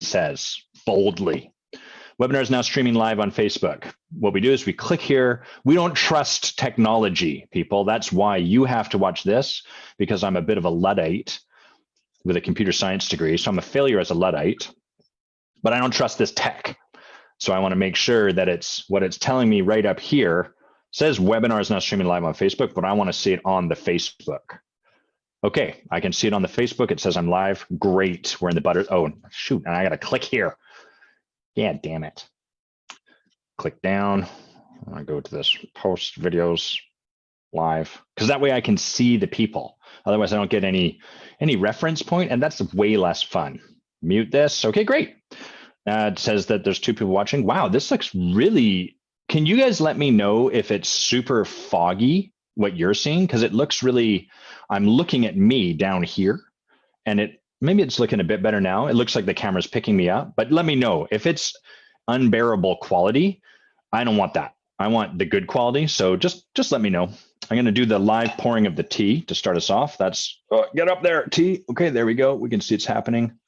says boldly. Webinar is now streaming live on Facebook. What we do is we click here. We don't trust technology, people. That's why you have to watch this, because I'm a bit of a Luddite with a computer science degree. So I'm a failure as a Luddite, but I don't trust this tech. So I want to make sure that it's what it's telling me right up here. It says webinar is now streaming live on Facebook, but I want to see it on the Facebook. Okay, I can see it on the Facebook. It says I'm live. Great. We're in the butter. Oh, shoot. And I got to click here. Yeah, damn it. Click down. I want to go to this post videos live, because that way I can see the people. Otherwise, I don't get any reference point, and that's way less fun. Mute this. Okay, great. It says that there's 2 people watching. Wow, this looks really. Can you guys let me know if it's super foggy, what you're seeing? Because it looks really. I'm looking at me down here, and maybe it's looking a bit better now. It looks like the camera's picking me up, but let me know if it's unbearable quality. I don't want that. I want the good quality. So just let me know. I'm going to do the live pouring of the tea to start us off. That's get up there, tea. Okay, there we go. We can see it's happening.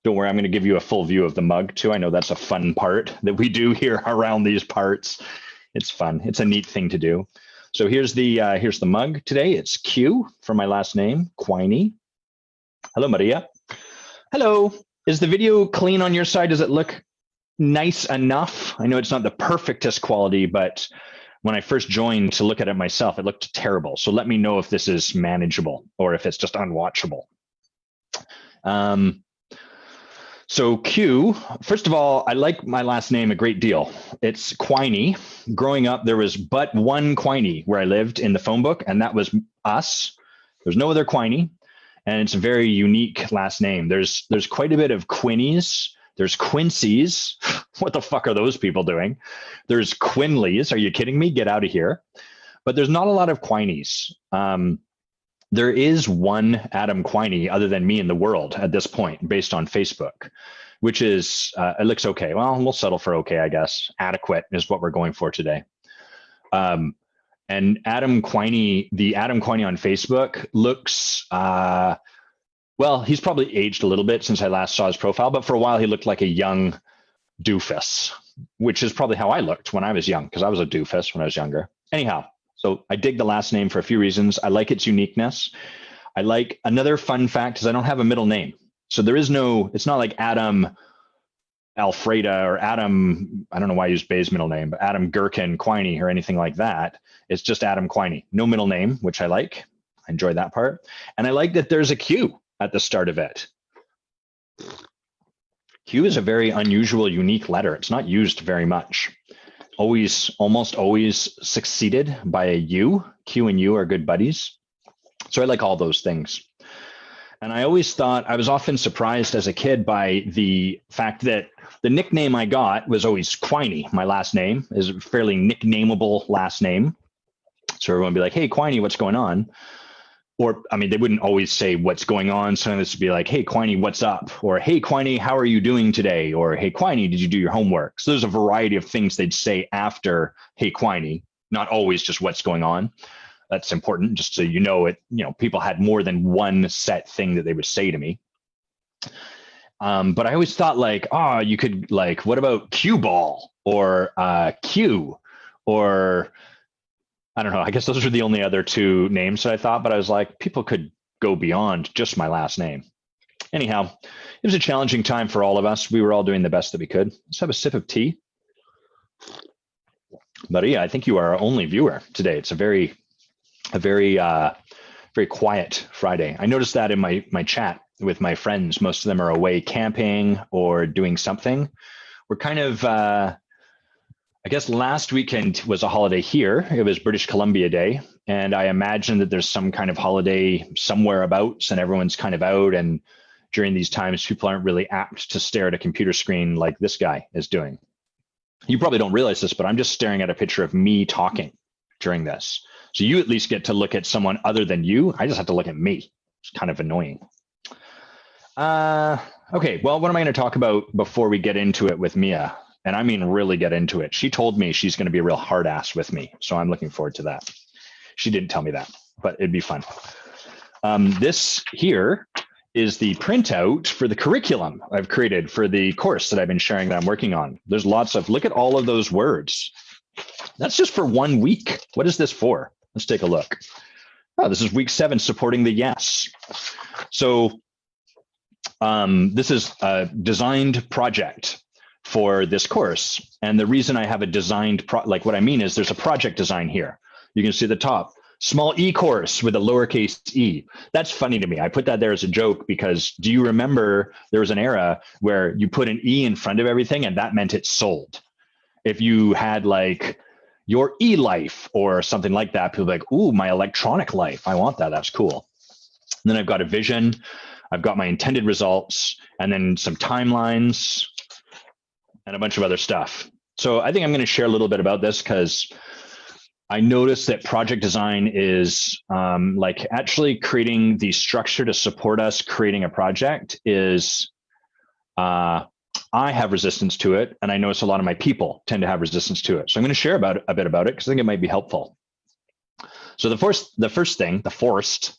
Don't worry, I'm going to give you a full view of the mug too. I know that's a fun part that we do here around these parts. It's fun. It's a neat thing to do. So here's the mug today. It's Q for my last name, Quiney. Hello, Maria. Hello. Is the video clean on your side? Does it look nice enough? I know it's not the perfectest quality, but when I first joined to look at it myself, it looked terrible. So let me know if this is manageable or if it's just unwatchable. So Q, first of all, I like my last name a great deal. It's Quiney. Growing up, there was but one Quiney where I lived in the phone book, and that was us. There's no other Quiney. And it's a very unique last name. There's quite a bit of Quinnies. There's Quincy's. What the fuck are those people doing? There's Quinleys. Are you kidding me? Get out of here. But there's not a lot of Quinies. There is one Adam Quiney other than me in the world at this point, based on Facebook, which is, it looks okay. Well, we'll settle for okay, I guess. Adequate is what we're going for today. And Adam Quiney, the Adam Quiney on Facebook looks, well, he's probably aged a little bit since I last saw his profile, but for a while he looked like a young doofus, which is probably how I looked when I was young, because I was a doofus when I was younger. Anyhow, so I dig the last name for a few reasons. I like its uniqueness. I like another fun fact is I don't have a middle name. So there is no, it's not like Adam Alfreda or Adam, I don't know why I used Bay's middle name, but Adam Gherkin Quiney or anything like that. It's just Adam Quiney, no middle name, which I like. I enjoy that part. And I like that there's a Q at the start of it. Q is a very unusual, unique letter. It's not used very much. Almost always succeeded by a U. Q and U are good buddies. So I like all those things. And I always thought, I was often surprised as a kid by the fact that the nickname I got was always Quiney. My last name is a fairly nicknameable last name. So everyone would be like, hey, Quiney, what's going on? Or, I mean, they wouldn't always say what's going on. Sometimes it'd be like, hey, Quiney, what's up? Or, hey, Quiney, how are you doing today? Or, hey, Quiney, did you do your homework? So there's a variety of things they'd say after, hey, Quiney, not always just what's going on. That's important, just so you know it. You know, people had more than one set thing that they would say to me. But I always thought like, oh, you could like, what about cue ball or Q or I don't know. I guess those are the only other two names that I thought, but I was like, people could go beyond just my last name. Anyhow, it was a challenging time for all of us. We were all doing the best that we could. Let's have a sip of tea. Maria, I think you are our only viewer today. It's a very quiet Friday. I noticed that in my chat with my friends. Most of them are away camping or doing something. We're kind of, I guess last weekend was a holiday here. It was British Columbia Day. And I imagine that there's some kind of holiday somewhere abouts and everyone's kind of out. And during these times, people aren't really apt to stare at a computer screen like this guy is doing. You probably don't realize this, but I'm just staring at a picture of me talking during this. So you at least get to look at someone other than you. I just have to look at me. It's kind of annoying. Okay, well, what am I going to talk about before we get into it with Mia? And I mean really get into it. She told me she's going to be a real hard ass with me. So I'm looking forward to that. She didn't tell me that, but it'd be fun. This here is the printout for the curriculum I've created for the course that I've been sharing that I'm working on. There's lots of, look at all of those words. That's just for 1 week. What is this for? Let's take a look. Oh, this is week 7, supporting the yes. So this is a designed project for this course. And the reason I have a designed, like what I mean is there's a project design here. You can see the top, small e-course with a lowercase e. That's funny to me. I put that there as a joke because do you remember there was an era where you put an e in front of everything and that meant it sold? If you had like your e-life or something like that, people are like, ooh, my electronic life. I want that. That's cool. And then I've got a vision. I've got my intended results and then some timelines and a bunch of other stuff. So I think I'm going to share a little bit about this because I noticed that project design is like actually creating the structure to support us creating a project is, I have resistance to it. And I notice a lot of my people tend to have resistance to it. So I'm going to share a bit about it because I think it might be helpful. So the first thing, the forced,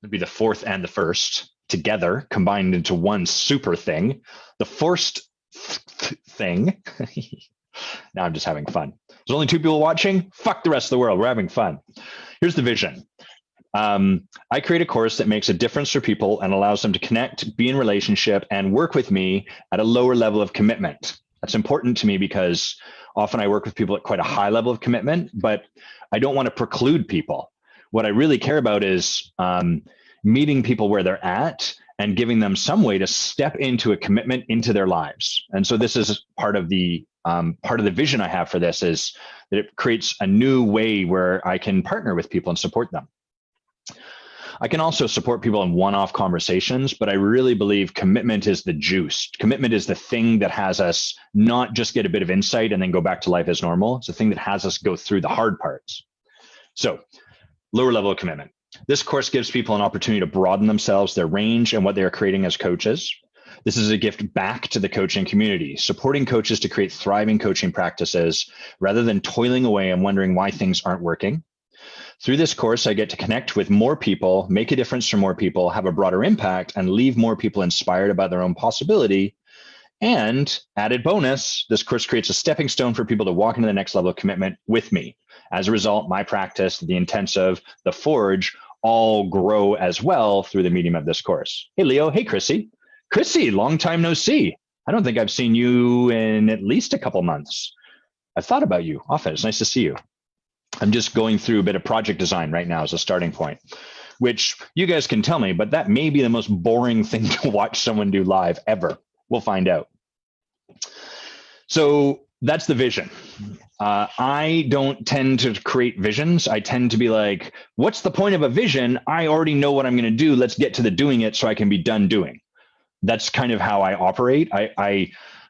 would be the fourth and the first together combined into one super thing. The forced thing. Now I'm just having fun. There's only 2 people watching. Fuck the rest of the world. We're having fun. Here's the vision. I create a course that makes a difference for people and allows them to connect, be in relationship, and work with me at a lower level of commitment. That's important to me because often I work with people at quite a high level of commitment, but I don't want to preclude people. What I really care about is meeting people where they're at and giving them some way to step into a commitment into their lives. And so this is part of the vision I have for this is that it creates a new way where I can partner with people and support them. I can also support people in one-off conversations, but I really believe commitment is the juice. Commitment is the thing that has us not just get a bit of insight and then go back to life as normal. It's the thing that has us go through the hard parts. So lower level of commitment. This course gives people an opportunity to broaden themselves, their range, and what they are creating as coaches. This is a gift back to the coaching community, supporting coaches to create thriving coaching practices rather than toiling away and wondering why things aren't working. Through this course, I get to connect with more people, make a difference for more people, have a broader impact, and leave more people inspired about their own possibility. And added bonus, this course creates a stepping stone for people to walk into the next level of commitment with me. As a result, my practice, the intensive, the forge, all grow as well through the medium of this course. Hey, Leo. Hey, Chrissy. Chrissy, long time no see. I don't think I've seen you in at least a couple months. I've thought about you often. It's nice to see you. I'm just going through a bit of project design right now as a starting point, which you guys can tell me, but that may be the most boring thing to watch someone do live ever. We'll find out. So that's the vision. I don't tend to create visions. I tend to be like, what's the point of a vision? I already know what I'm going to do. Let's get to the doing it so I can be done doing. That's kind of how I operate.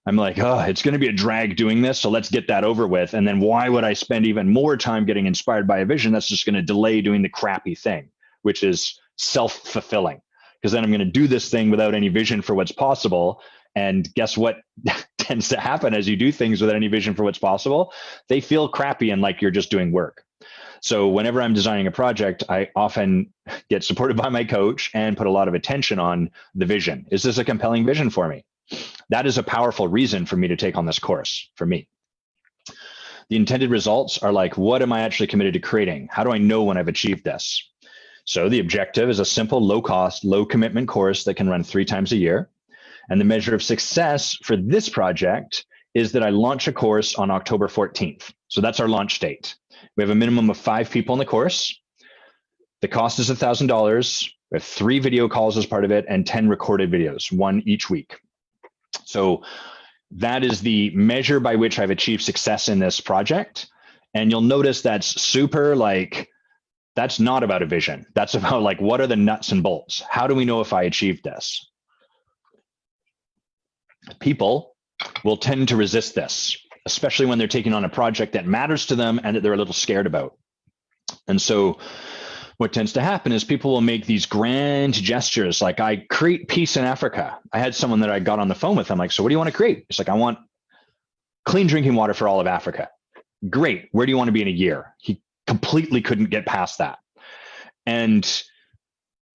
I'm like, oh, it's going to be a drag doing this. So let's get that over with. And then why would I spend even more time getting inspired by a vision? That's just going to delay doing the crappy thing, which is self-fulfilling. Because then I'm going to do this thing without any vision for what's possible. And guess what tends to happen as you do things without any vision for what's possible? They feel crappy and like you're just doing work. So whenever I'm designing a project, I often get supported by my coach and put a lot of attention on the vision. Is this a compelling vision for me? That is a powerful reason for me to take on this course for me. The intended results are like, what am I actually committed to creating? How do I know when I've achieved this? So the objective is a simple, low cost, low commitment course that can run 3 times a year. And the measure of success for this project is that I launch a course on October 14th. So that's our launch date. We have a minimum of 5 people in the course. The cost is $1,000. We have 3 video calls as part of it and 10 recorded videos, 1 each week. So that is the measure by which I've achieved success in this project. And you'll notice that's super like, that's not about a vision. That's about like, what are the nuts and bolts? How do we know if I achieved this? People will tend to resist this, especially when they're taking on a project that matters to them and that they're a little scared about. And so what tends to happen is people will make these grand gestures, like I create peace in Africa. I had someone that I got on the phone with. I'm like, so what do you want to create? It's like, I want clean drinking water for all of Africa. Great. Where do you want to be in a year? He completely couldn't get past that. And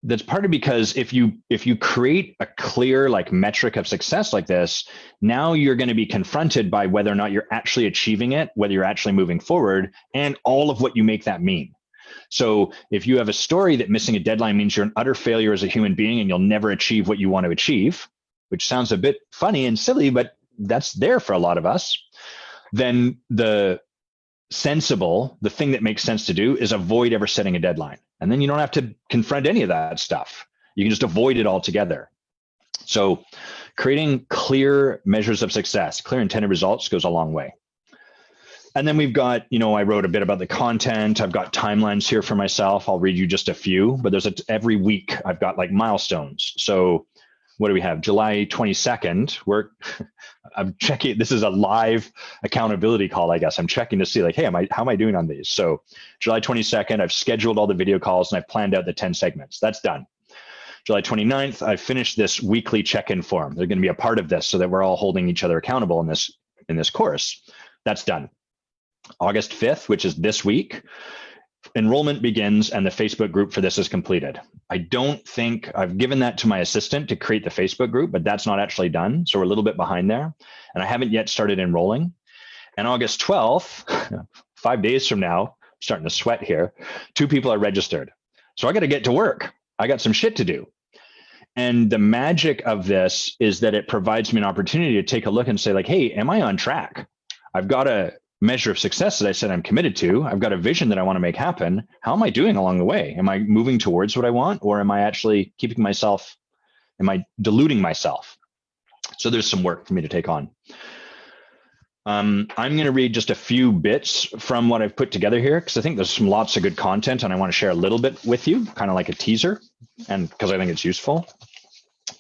that's partly because if you create a clear like metric of success like this, now you're going to be confronted by whether or not you're actually achieving it, whether you're actually moving forward, and all of what you make that mean. So if you have a story that missing a deadline means you're an utter failure as a human being and you'll never achieve what you want to achieve, which sounds a bit funny and silly, but that's there for a lot of us, then the thing that makes sense to do is avoid ever setting a deadline. And then you don't have to confront any of that stuff. You can just avoid it altogether. So creating clear measures of success, clear intended results goes a long way. And then we've got, I wrote a bit about the content. I've got timelines here for myself. I'll read you just a few, but every week I've got like milestones. So what do we have? July 22nd, I'm checking, this is a live accountability call, I guess. I'm checking to see like, hey, how am I doing on these? So July 22nd, I've scheduled all the video calls and I've planned out the 10 segments. That's done. July 29th, I finished this weekly check-in form. They're going to be a part of this so that we're all holding each other accountable in this course. That's done. August 5th, which is this week, enrollment begins and the Facebook group for this is completed. I don't think I've given that to my assistant to create the Facebook group, but that's not actually done. So we're a little bit behind there and I haven't yet started enrolling. And August 12th, 5 days from now, I'm starting to sweat here, 2 people are registered. So I got to get to work. I got some shit to do. And the magic of this is that it provides me an opportunity to take a look and say like, hey, am I on track? I've got a measure of success that I said I'm committed to. I've got a vision that I want to make happen. How am I doing along the way? Am I moving towards what I want, or am I actually am I diluting myself? So there's some work for me to take on. I'm going to read just a few bits from what I've put together here, because I think there's lots of good content and I want to share a little bit with you, kind of like a teaser, and because I think it's useful.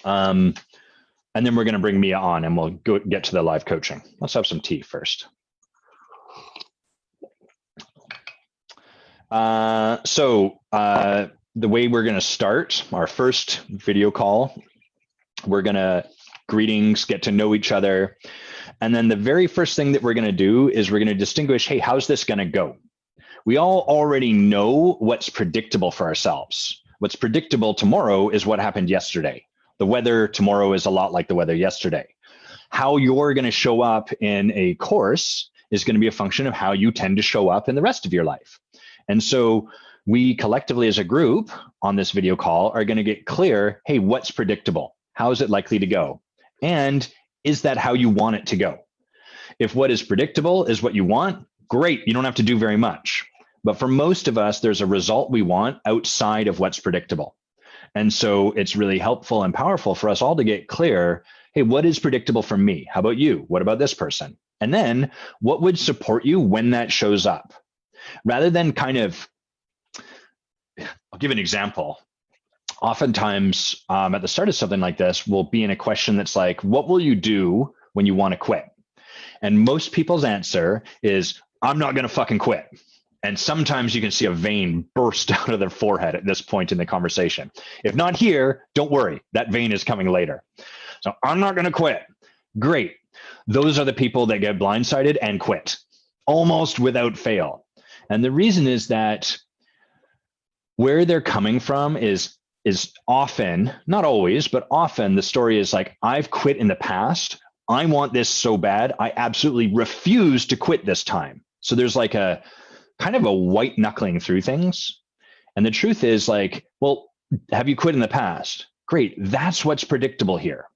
And then we're going to bring Mia on and we'll get to the live coaching. Let's have some tea first. The way we're going to start our first video call, we're going to greetings, get to know each other. And then the very first thing that we're going to do is we're going to distinguish, hey, how's this going to go? We all already know what's predictable for ourselves. What's predictable tomorrow is what happened yesterday. The weather tomorrow is a lot like the weather yesterday. How you're going to show up in a course is going to be a function of how you tend to show up in the rest of your life. And so we collectively as a group on this video call are going to get clear, hey, what's predictable? How is it likely to go? And is that how you want it to go? If what is predictable is what you want, great, you don't have to do very much. But for most of us, there's a result we want outside of what's predictable. And so it's really helpful and powerful for us all to get clear, hey, what is predictable for me? How about you? What about this person? And then what would support you when that shows up? Rather than I'll give an example. Oftentimes at the start of something like this, we'll be in a question that's like, what will you do when you want to quit? And most people's answer is, I'm not going to fucking quit. And sometimes you can see a vein burst out of their forehead at this point in the conversation. If not here, don't worry, that vein is coming later. So I'm not going to quit. Great. Those are the people that get blindsided and quit almost without fail. And the reason is that where they're coming from is often, not always, but often the story is like, I've quit in the past. I want this so bad. I absolutely refuse to quit this time. So there's like a kind of a white knuckling through things. And the truth is like, well, have you quit in the past? Great. That's what's predictable here.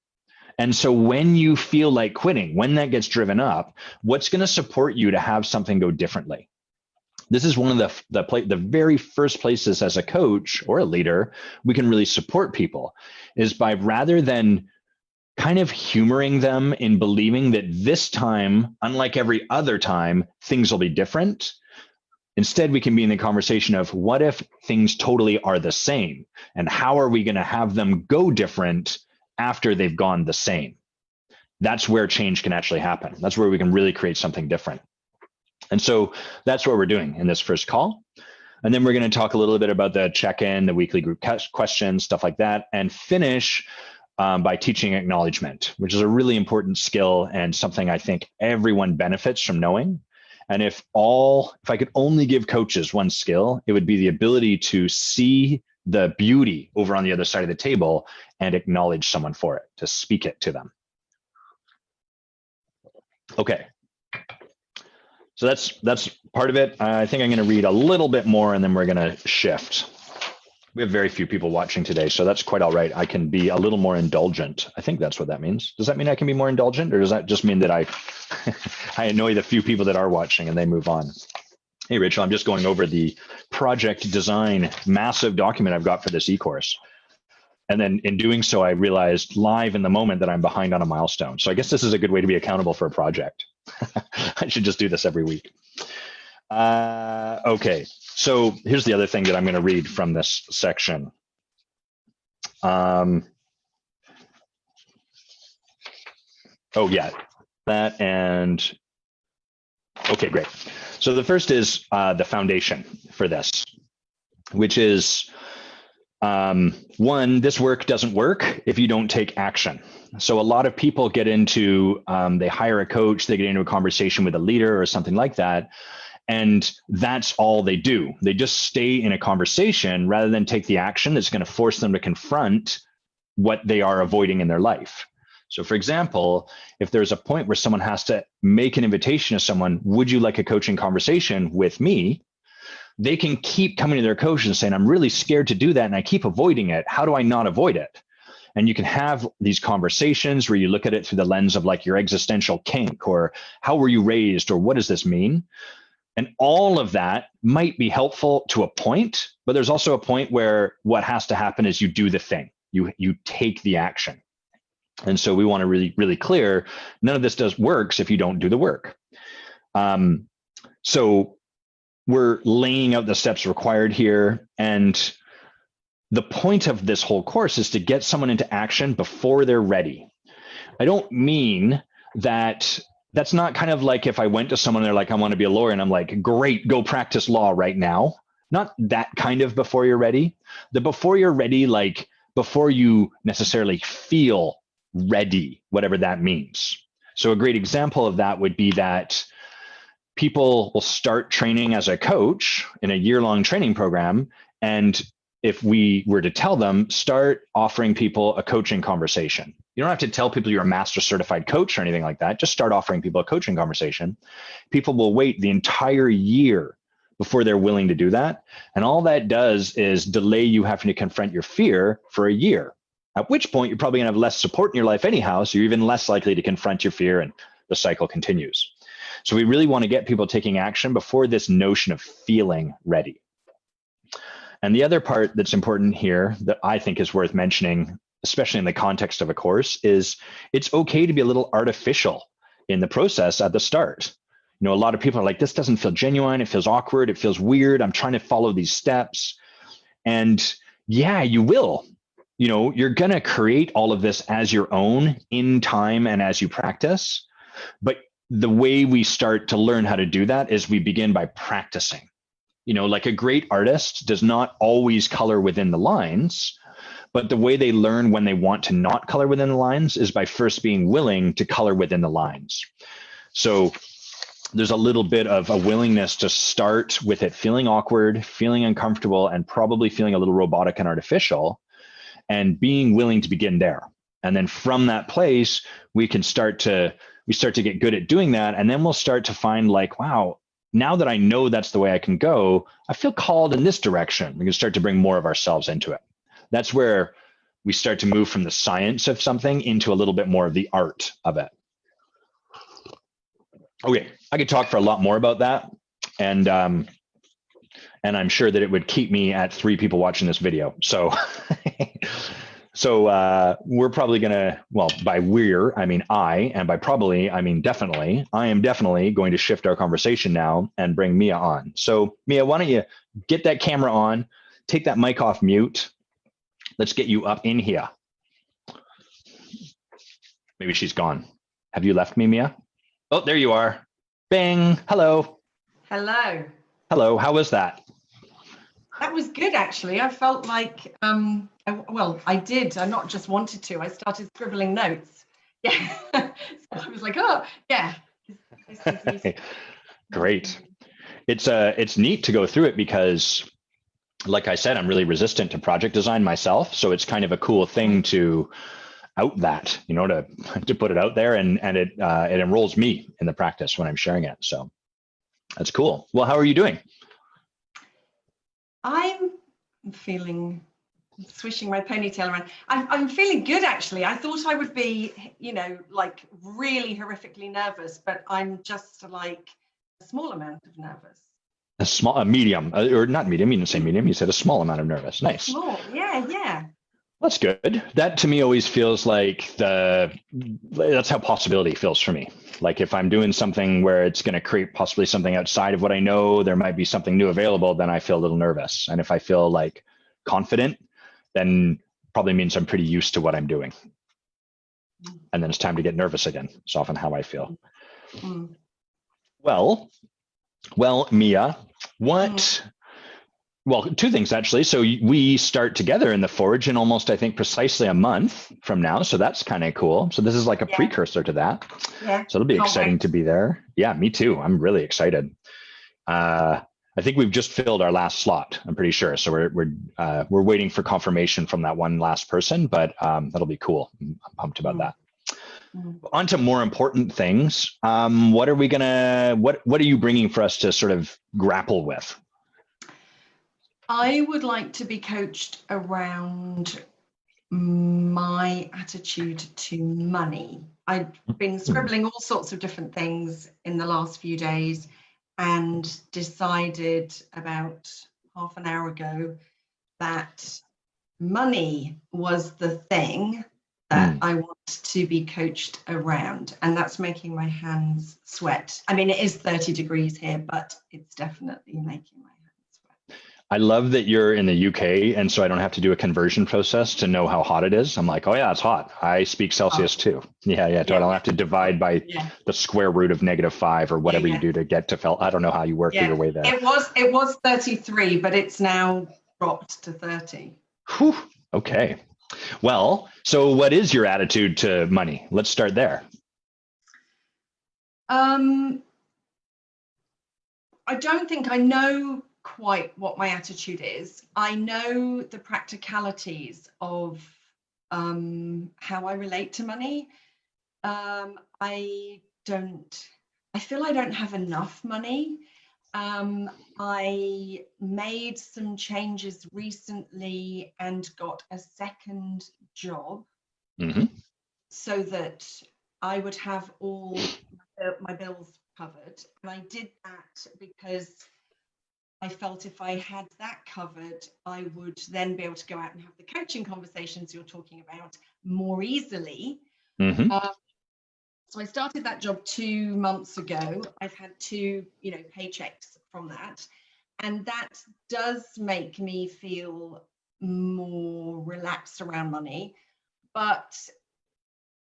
And so when you feel like quitting, when that gets driven up, what's going to support you to have something go differently? This is one of the very first places as a coach or a leader we can really support people, is by rather than kind of humoring them in believing that this time, unlike every other time, things will be different. Instead, we can be in the conversation of what if things totally are the same, and how are we going to have them go different after they've gone the same? That's where change can actually happen. That's where we can really create something different. And so that's what we're doing in this first call. And then we're going to talk a little bit about the check-in, the weekly group questions, stuff like that, and finish by teaching acknowledgement, which is a really important skill and something I think everyone benefits from knowing. And if I could only give coaches one skill, it would be the ability to see the beauty over on the other side of the table and acknowledge someone for it, to speak it to them. Okay. So that's part of it. I think I'm going to read a little bit more and then we're going to shift. We have very few people watching today, so that's quite all right. I can be a little more indulgent. I think that's what that means. Does that mean I can be more indulgent, or does that just mean that I I annoy the few people that are watching and they move on? Hey, Rachel, I'm just going over the project design massive document I've got for this e-course. And then in doing so, I realized live in the moment that I'm behind on a milestone. So I guess this is a good way to be accountable for a project. I should just do this every week. Okay, so here's the other thing that I'm going to read from this section. Oh yeah, that and okay, great. So the first is the foundation for this, which is one, this work doesn't work if you don't take action. So a lot of people get into, they hire a coach, they get into a conversation with a leader or something like that. And that's all they do. They just stay in a conversation rather than take the action that's going to force them to confront what they are avoiding in their life. So for example, if there's a point where someone has to make an invitation to someone, would you like a coaching conversation with me? They can keep coming to their coach and saying, I'm really scared to do that and I keep avoiding it. How do I not avoid it? And you can have these conversations where you look at it through the lens of like your existential kink, or how were you raised, or what does this mean? And all of that might be helpful to a point, but there's also a point where what has to happen is you do the thing, you take the action. And so we want to really clear, none of this works if you don't do the work. So we're laying out the steps required here. And the point of this whole course is to get someone into action before they're ready. I don't mean that. That's not kind of like if I went to someone, they're like, I want to be a lawyer. And I'm like, great, go practice law right now. Not that kind of before you're ready. The before you're ready, like before you necessarily feel ready, whatever that means. So a great example of that would be that people will start training as a coach in a year-long training program. And if we were to tell them, start offering people a coaching conversation. You don't have to tell people you're a master certified coach or anything like that. Just start offering people a coaching conversation. People will wait the entire year before they're willing to do that. And all that does is delay you having to confront your fear for a year, at which point you're probably gonna have less support in your life anyhow, so you're even less likely to confront your fear and the cycle continues. So we really wanna get people taking action before this notion of feeling ready. And the other part that's important here that I think is worth mentioning, especially in the context of a course, is it's okay to be a little artificial in the process at the start. You know, a lot of people are like, this doesn't feel genuine. It feels awkward. It feels weird. I'm trying to follow these steps. And yeah, you will. You know, you're going to create all of this as your own in time and as you practice. But the way we start to learn how to do that is we begin by practicing. You know, like a great artist does not always color within the lines, but the way they learn when they want to not color within the lines is by first being willing to color within the lines. So there's a little bit of a willingness to start with it feeling awkward, feeling uncomfortable, and probably feeling a little robotic and artificial, and being willing to begin there. And then from that place, we start to get good at doing that. And then we'll start to find like, wow, now that I know that's the way I can go, I feel called in this direction. We can start to bring more of ourselves into it. That's where we start to move from the science of something into a little bit more of the art of it. Okay, I could talk for a lot more about that. And I'm sure that it would keep me at 3 people watching this video. So, we're probably gonna, well, by we're, I mean I, and by probably, I mean definitely, I am definitely going to shift our conversation now and bring Mia on. So Mia, why don't you get that camera on, take that mic off mute. Let's get you up in here. Maybe she's gone. Have you left me, Mia? Oh, there you are. Bing, hello. Hello. Hello, how was that? That was good, actually. I felt like, I did. I not just wanted to. I started scribbling notes. Yeah. So I was like, oh, yeah. Great. It's neat to go through it because like I said, I'm really resistant to project design myself. So it's kind of a cool thing to out that, to put it out there, and it enrolls me in the practice when I'm sharing it. So that's cool. Well, how are you doing? I'm feeling, swishing my ponytail around. I'm feeling good, actually. I thought I would be, like really horrifically nervous, but I'm just like a small amount of nervous. A medium, or not medium. You didn't say medium. You said a small amount of nervous. Nice. Small, yeah, yeah. That's good. That to me always feels like that's how possibility feels for me. Like if I'm doing something where it's going to create possibly something outside of what I know, there might be something new available, then I feel a little nervous. And if I feel like confident, then probably means I'm pretty used to what I'm doing. And then it's time to get nervous again. It's often how I feel. Mm. Well, Mia, what? Well, two things actually. So we start together in the Forge in almost, I think, precisely a month from now. So that's kind of cool. So this is like a precursor to that. Yeah. So it'll be exciting to be there. Yeah, me too. I'm really excited. I think we've just filled our last slot. I'm pretty sure. So we're waiting for confirmation from that one last person, but that'll be cool. I'm pumped about that. On to more important things. What are you bringing for us to sort of grapple with? I would like to be coached around my attitude to money. I've been scribbling all sorts of different things in the last few days and decided about half an hour ago that money was the thing that I want to be coached around, and that's making my hands sweat. I mean, it is 30 degrees here, but it's definitely making my hands sweat. I love that you're in the UK, and so I don't have to do a conversion process to know how hot it is. I'm like, oh yeah, it's hot. I speak Celsius too. Yeah. I don't have to divide by the square root of -5 or whatever you do to get to Felt. I don't know how you work your way there. It was 33, but it's now dropped to 30. Whew. Okay. Well, so what is your attitude to money? Let's start there. I don't think I know quite what my attitude is. I know the practicalities of how I relate to money. I feel I don't have enough money. I made some changes recently and got a second job so that I would have all my bills covered. And I did that because I felt if I had that covered, I would then be able to go out and have the coaching conversations you're talking about more easily. So I started that job 2 months ago. I've had 2, paychecks from that. And that does make me feel more relaxed around money. But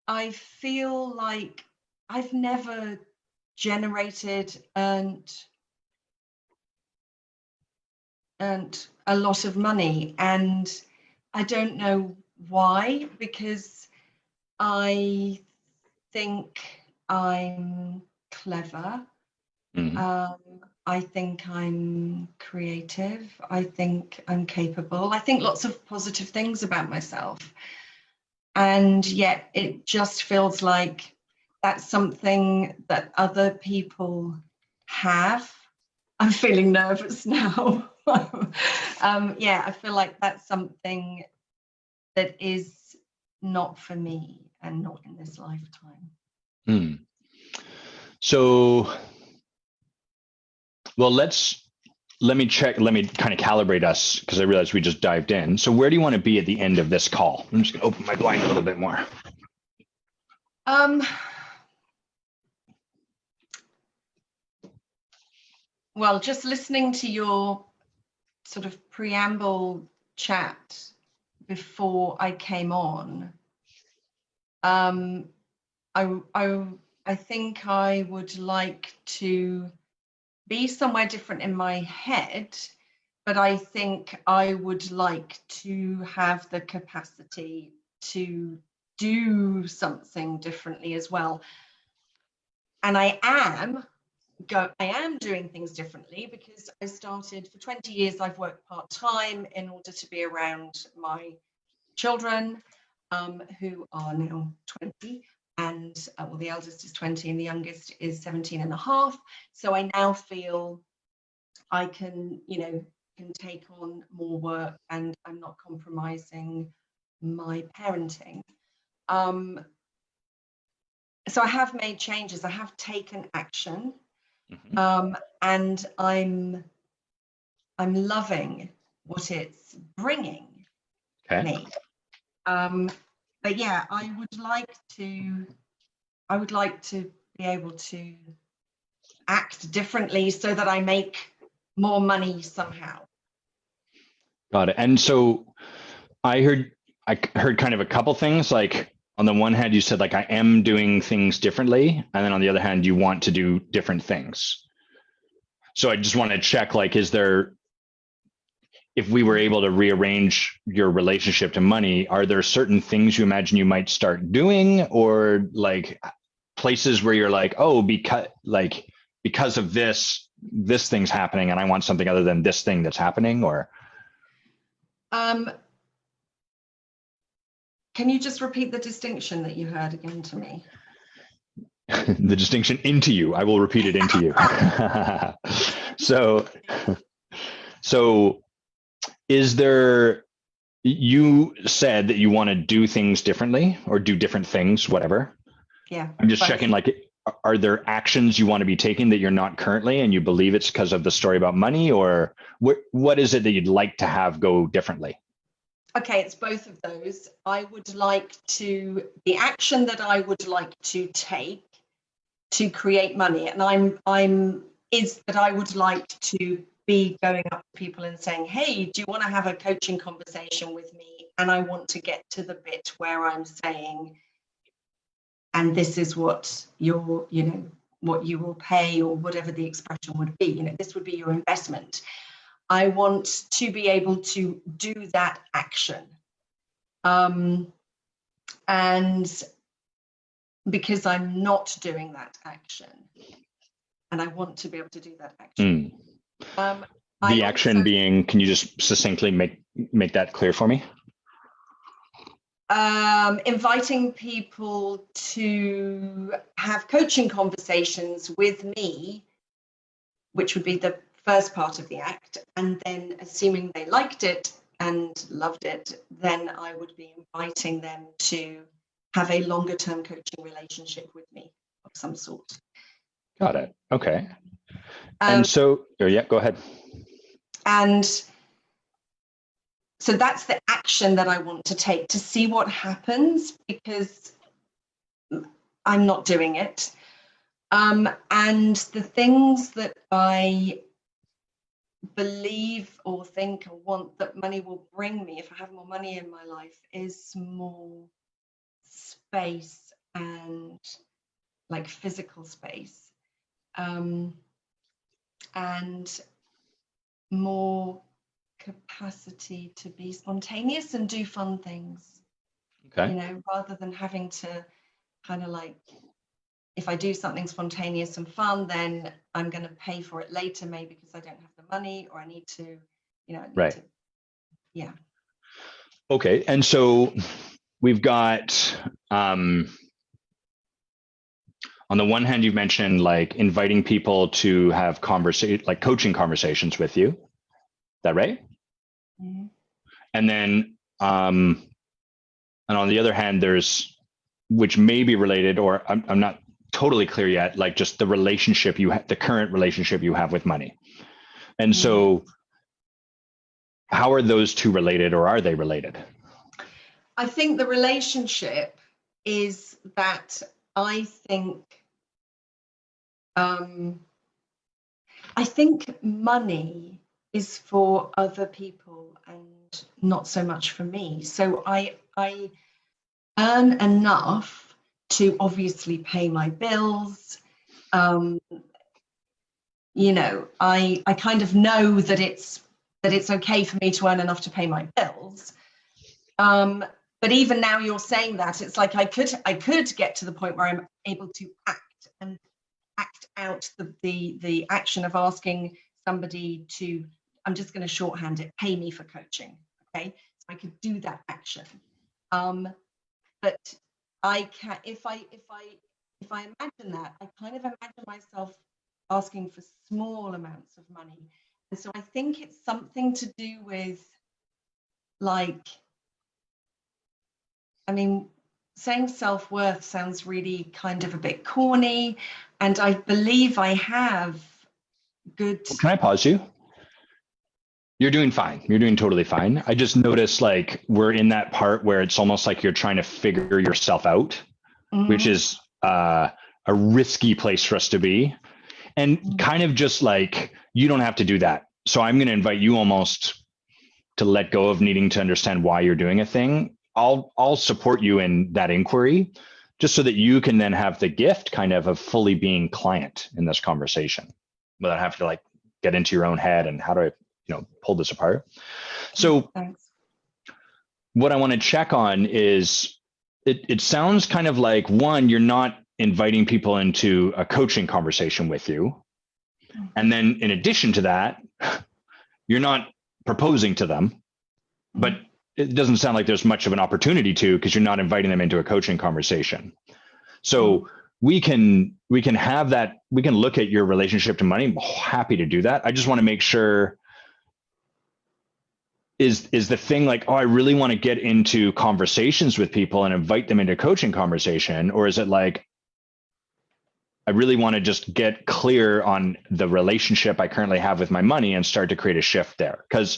I feel like I've never earned a lot of money. And I don't know why, because I think I'm clever. I think I'm creative. I think I'm capable. I think lots of positive things about myself. And yet it just feels like that's something that other people have. I'm feeling nervous now. I feel like that's something that is not for me and not in this lifetime. So, well, let me kind of calibrate us, because I realized we just dived in. So where do you want to be at the end of this call? I'm just going to open my blind a little bit more. Well, just listening to your sort of preamble chat before I came on, I think I would like to be somewhere different in my head, but I think I would like to have the capacity to do something differently as well. And I am I am doing things differently because I started for 20 years. I've worked part-time in order to be around my children, who are now 20, and well, the eldest is 20 and the youngest is 17 and a half. So I now feel I can, can take on more work, and I'm not compromising my parenting. So I have made changes. I have taken action, and I'm loving what it's bringing me. But yeah, I would like to be able to act differently so that I make more money somehow. Got it. And so I heard kind of a couple things. Like on the one hand, you said like I am doing things differently, and then on the other hand, you want to do different things. So I just want to check, like, is there, if we were able to rearrange your relationship to money, are there certain things you imagine you might start doing, or like places where you're like, oh, because of this thing's happening and I want something other than this thing that's happening? Or can you just repeat the distinction that you heard again to me? The distinction into you. I will repeat it into you. So is there, you said that you want to do things differently or do different things, whatever. Yeah. I'm just checking, like, are there actions you want to be taking that you're not currently, and you believe it's because of the story about money, or what is it that you'd like to have go differently? Okay, it's both of those. The action that I would like to take to create money, and is that I would like to be going up to people and saying, hey, do you want to have a coaching conversation with me? And I want to get to the bit where I'm saying, and this is what what you will pay, or whatever the expression would be, this would be your investment. I want to be able to do that action. And because I'm not doing that action, and I want to be able to do that action. The action being, can you just succinctly make that clear for me? Inviting people to have coaching conversations with me, which would be the first part of the act, and then assuming they liked it and loved it, then I would be inviting them to have a longer term coaching relationship with me of some sort. Got it. Okay. And so, yeah, go ahead. And so that's the action that I want to take, to see what happens, because I'm not doing it. And the things that I believe or think or want that money will bring me, if I have more money in my life, is more space and like physical space, and more capacity to be spontaneous and do fun things. Okay. Rather than having to kind of like, if I do something spontaneous and fun, then I'm going to pay for it later, maybe because I don't have the money, or I need to, right. Yeah. Okay. And so we've got, on the one hand, you've mentioned like inviting people to have like coaching conversations with you. Is that right? Mm-hmm. And then, and on the other hand, there's, which may be related, or I'm not totally clear yet, like just the relationship the current relationship you have with money. And so how are those two related, or are they related? I think the relationship is that I think money is for other people and not so much for me. So I earn enough to obviously pay my bills. I kind of know that it's okay for me to earn enough to pay my bills. But even now you're saying that, it's like I could get to the point where I'm able to act and act out the action of asking somebody to, I'm just going to shorthand it, pay me for coaching. Okay, so I could do that action. But I can, if I imagine that, I kind of imagine myself asking for small amounts of money. And so I think it's something to do with, like, I mean, saying self-worth sounds really kind of a bit corny, and I believe I have good. Can I pause you? You're doing fine. You're doing totally fine. I just noticed like we're in that part where it's almost like you're trying to figure yourself out, which is a risky place for us to be. And kind of just like, you don't have to do that. So I'm going to invite you almost to let go of needing to understand why you're doing a thing. I'll support you in that inquiry, just so that you can then have the gift kind of fully being client in this conversation without having to like get into your own head and how do I, pull this apart. So Thanks. What I want to check on is it sounds kind of like, one, you're not inviting people into a coaching conversation with you. And then in addition to that, you're not proposing to them, but it doesn't sound like there's much of an opportunity to, because you're not inviting them into a coaching conversation. So we can have that, we can look at your relationship to money. I'm happy to do that. I just want to make sure, is the thing like, oh, I really want to get into conversations with people and invite them into coaching conversation? Or is it like, I really want to just get clear on the relationship I currently have with my money and start to create a shift there? Because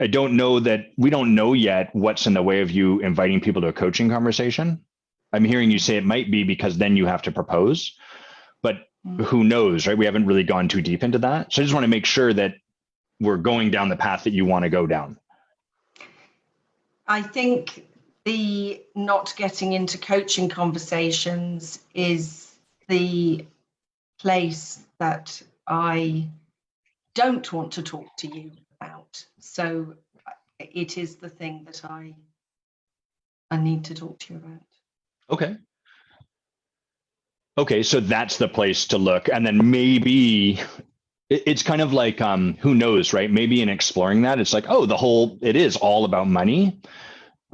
I don't know that, we don't know yet what's in the way of you inviting people to a coaching conversation. I'm hearing you say it might be because then you have to propose, but who knows, right? We haven't really gone too deep into that. So I just want to make sure that we're going down the path that you want to go down. I think the not getting into coaching conversations is the place that I don't want to talk to you about. So it is the thing that I need to talk to you about. Okay, so that's the place to look. And then maybe it's kind of like, who knows, right? Maybe in exploring that, it's like, oh, it is all about money.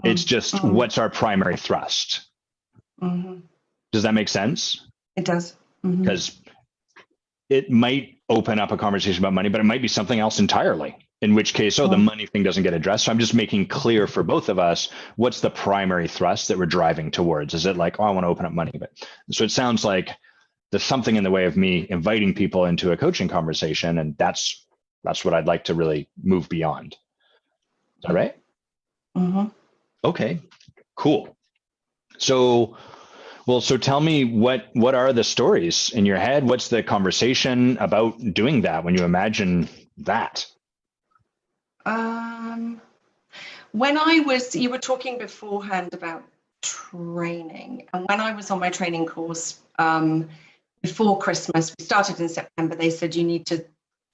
It's just what's our primary thrust. Does that make sense? It does. Because it might open up a conversation about money, but it might be something else entirely, in which case, the money thing doesn't get addressed. So I'm just making clear for both of us, what's the primary thrust that we're driving towards? Is it like, I want to open up money? But so it sounds like there's something in the way of me inviting people into a coaching conversation. And that's what I'd like to really move beyond. Is that right? Okay, cool. So tell me, what are the stories in your head? What's the conversation about doing that when you imagine that? When you were talking beforehand about training, and when I was on my training course before Christmas, we started in September, they said you need to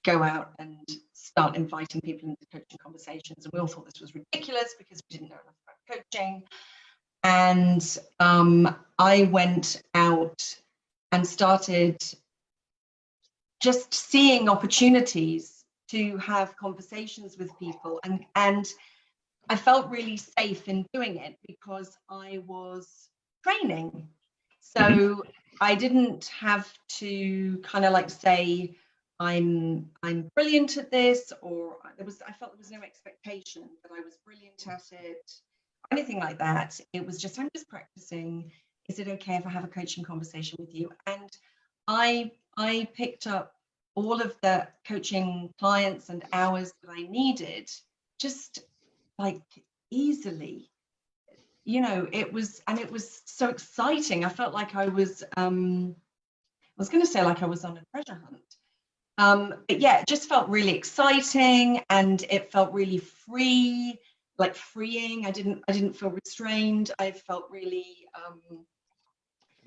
go out and start inviting people into coaching conversations. And we all thought this was ridiculous because we didn't know enough about coaching. And I went out and started just seeing opportunities to have conversations with people. And I felt really safe in doing it because I was training. So I didn't have to kind of like say, I'm brilliant at this, or I felt there was no expectation that I was brilliant at it. Anything like that. It was just, I'm just practicing. Is it okay if I have a coaching conversation with you? And I picked up all of the coaching clients and hours that I needed, just like easily. It was so exciting. I felt like I was going to say like I was on a treasure hunt. But yeah, it just felt really exciting, and it felt really free. Like freeing. I didn't feel restrained. I felt really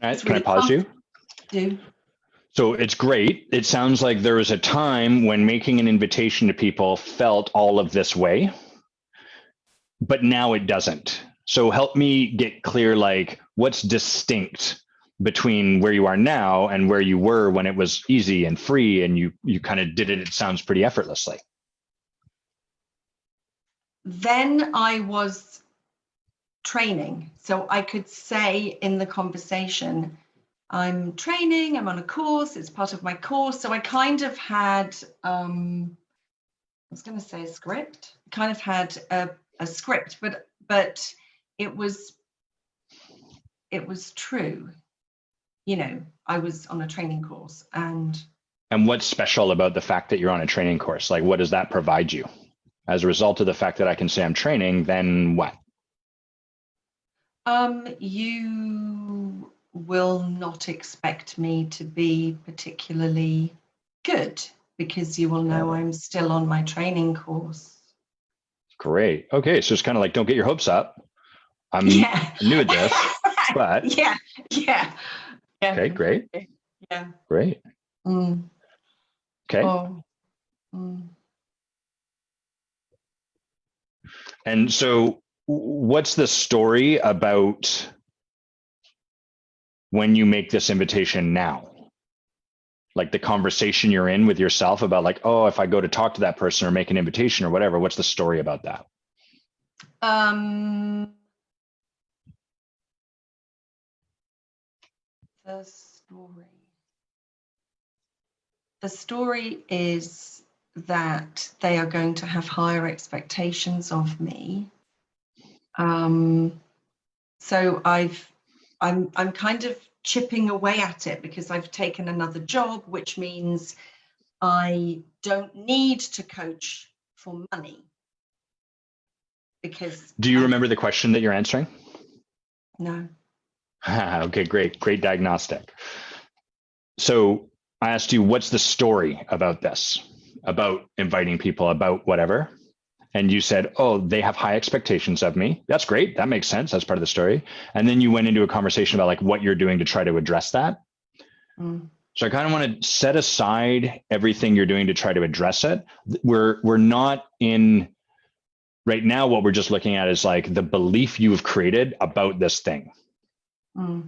Can I pause you? So it's great. It sounds like there was a time when making an invitation to people felt all of this way, but now it doesn't. So help me get clear, like what's distinct between where you are now and where you were when it was easy and free and you kind of did it, it sounds pretty effortlessly. Then I was training. So I could say in the conversation, I'm training, I'm on a course, it's part of my course. So I kind of had, I was going to say a script, kind of had a script, but it was true. You know, I was on a training course. And what's special about the fact that you're on a training course? Like, what does that provide you? As a result of the fact that I can say I'm training, then what? You will not expect me to be particularly good because you will know I'm still on my training course. Great. Okay, so it's kind of like, don't get your hopes up. I'm new at this, but yeah. Okay, great. Yeah. Great. Okay. Oh. And so what's the story about when you make this invitation now? Like the conversation you're in with yourself about like, oh, if I go to talk to that person or make an invitation or whatever, what's the story about that? The story is that they are going to have higher expectations of me. So I'm kind of chipping away at it because I've taken another job, which means I don't need to coach for money. Because do you remember the question that you're answering? No. Okay, great. Great diagnostic. So I asked you, what's the story about this, about inviting people, about whatever? And you said, oh, they have high expectations of me. That's great. That makes sense. That's part of the story. And then you went into a conversation about like what you're doing to try to address that. So I kind of want to set aside everything you're doing to try to address it. We're not in right now. What we're just looking at is like the belief you've created about this thing.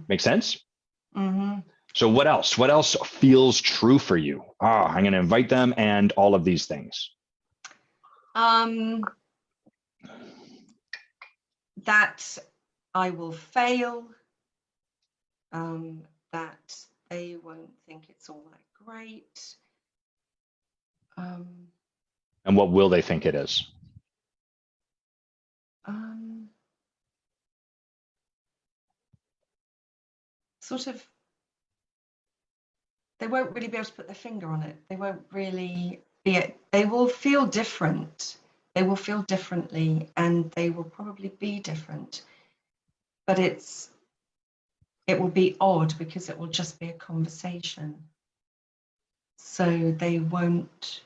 Make sense? So what else? What else feels true for you? I'm going to invite them and all of these things. That I will fail, that they won't think it's all that great. And what will they think it is? Sort of, they won't really be able to put their finger on it. They won't really be it. They will feel different. They will feel differently and they will probably be different. But it will be odd because it will just be a conversation. So they won't,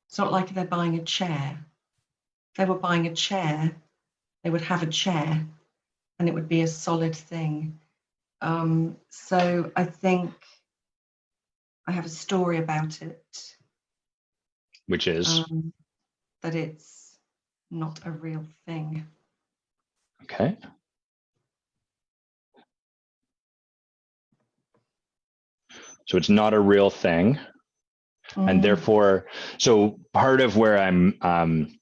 it's not like they're buying a chair. If they were buying a chair, they would have a chair and it would be a solid thing. So I think I have a story about it. Which is? That it's not a real thing. Okay. So it's not a real thing. And therefore, so part of where I'm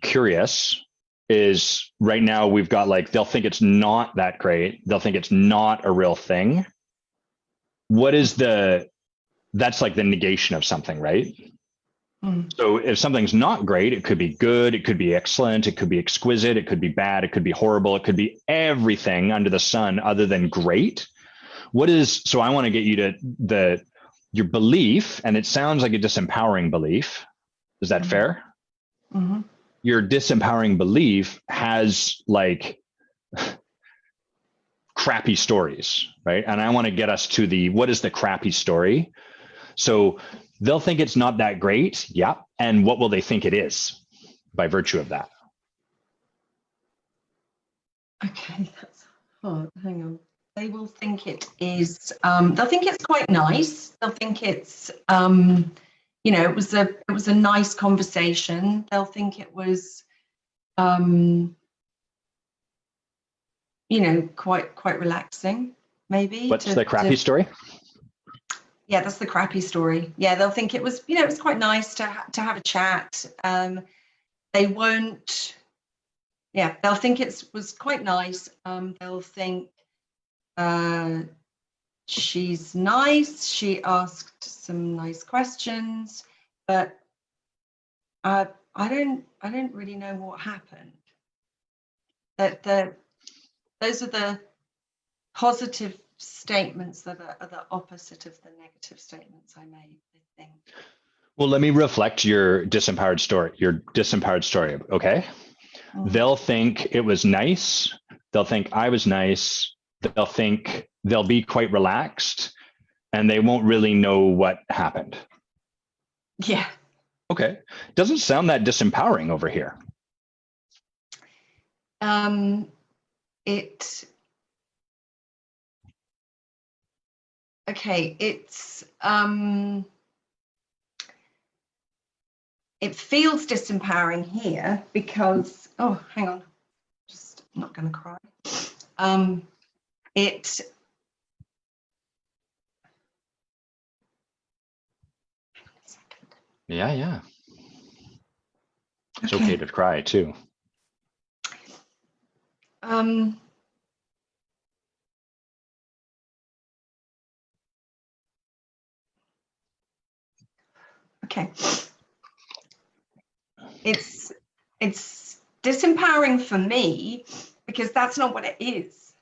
curious is right now we've got like, they'll think it's not that great. They'll think it's not a real thing. What is that's like the negation of something, right? So if something's not great, it could be good, it could be excellent, it could be exquisite, it could be bad, it could be horrible, it could be everything under the sun other than great. So I want to get you to your belief, and it sounds like a disempowering belief. Is that fair? Your disempowering belief has like crappy stories, right? And I want to get us to what is the crappy story? So they'll think it's not that great. Yeah. And what will they think it is by virtue of that? Okay, that's hard. Hang on. They will think it is, they'll think it's quite nice. They'll think it's, it was a nice conversation. They'll think it was, quite relaxing. maybe. What's the crappy story? Yeah, that's the crappy story. Yeah, they'll think it was, it was quite nice to have a chat. They won't. Yeah, they'll think it was quite nice. They'll think she's nice. She asked some nice questions, but I don't really know what happened. That those are the positive statements that are the opposite of the negative statements I made, I think. Well, let me reflect your disempowered story. Okay. They'll think it was nice. They'll think I was nice. They'll think they'll be quite relaxed and they won't really know what happened. Yeah. Okay. Doesn't sound that disempowering over here. It feels disempowering here because, oh, hang on, just not going to cry. Yeah. It's okay to cry too. Okay. It's disempowering for me because that's not what it is.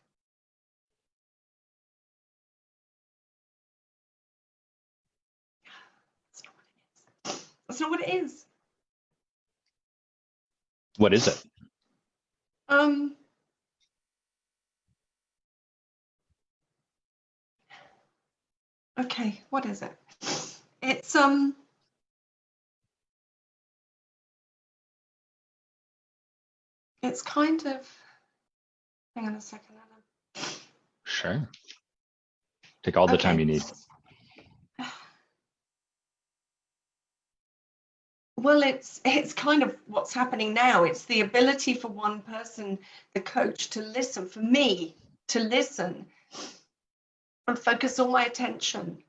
That's not what it is. What is it? Okay, what is it? It's kind of, hang on a second, Adam. Sure. Take all the time you need. Well, it's kind of what's happening now. It's the ability for one person, the coach, to listen, for me to listen and focus all my attention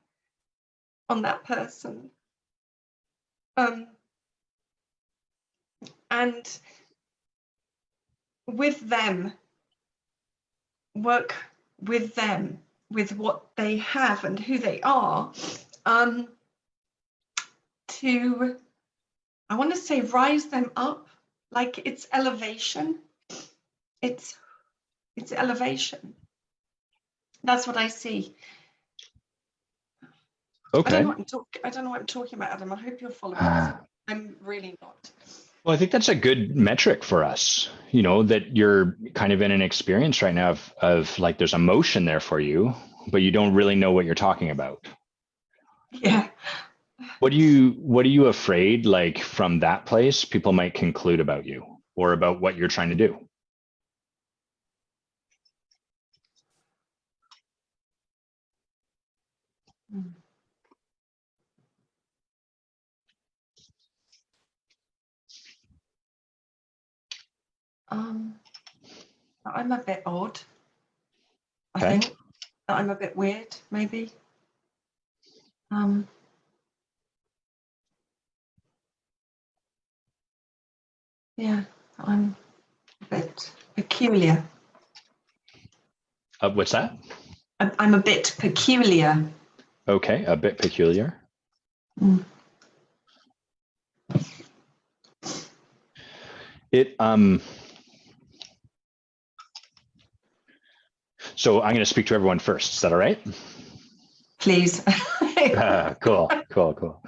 on that person. And with them, work with them, with what they have and who they are, to, I want to say, rise them up, like it's elevation. It's elevation. That's what I see. Okay. I don't know what I'm talking about, Adam. I hope you're following this. I'm really not. Well, I think that's a good metric for us, that you're kind of in an experience right now of like there's emotion there for you, but you don't really know what you're talking about. Yeah. What are you afraid, like from that place, people might conclude about you or about what you're trying to do? I'm a bit odd. Okay. I think I'm a bit weird, maybe. Yeah, I'm a bit peculiar. What's that? I'm a bit peculiar. Okay, a bit peculiar. So I'm going to speak to everyone first. Is that all right? Please. Cool.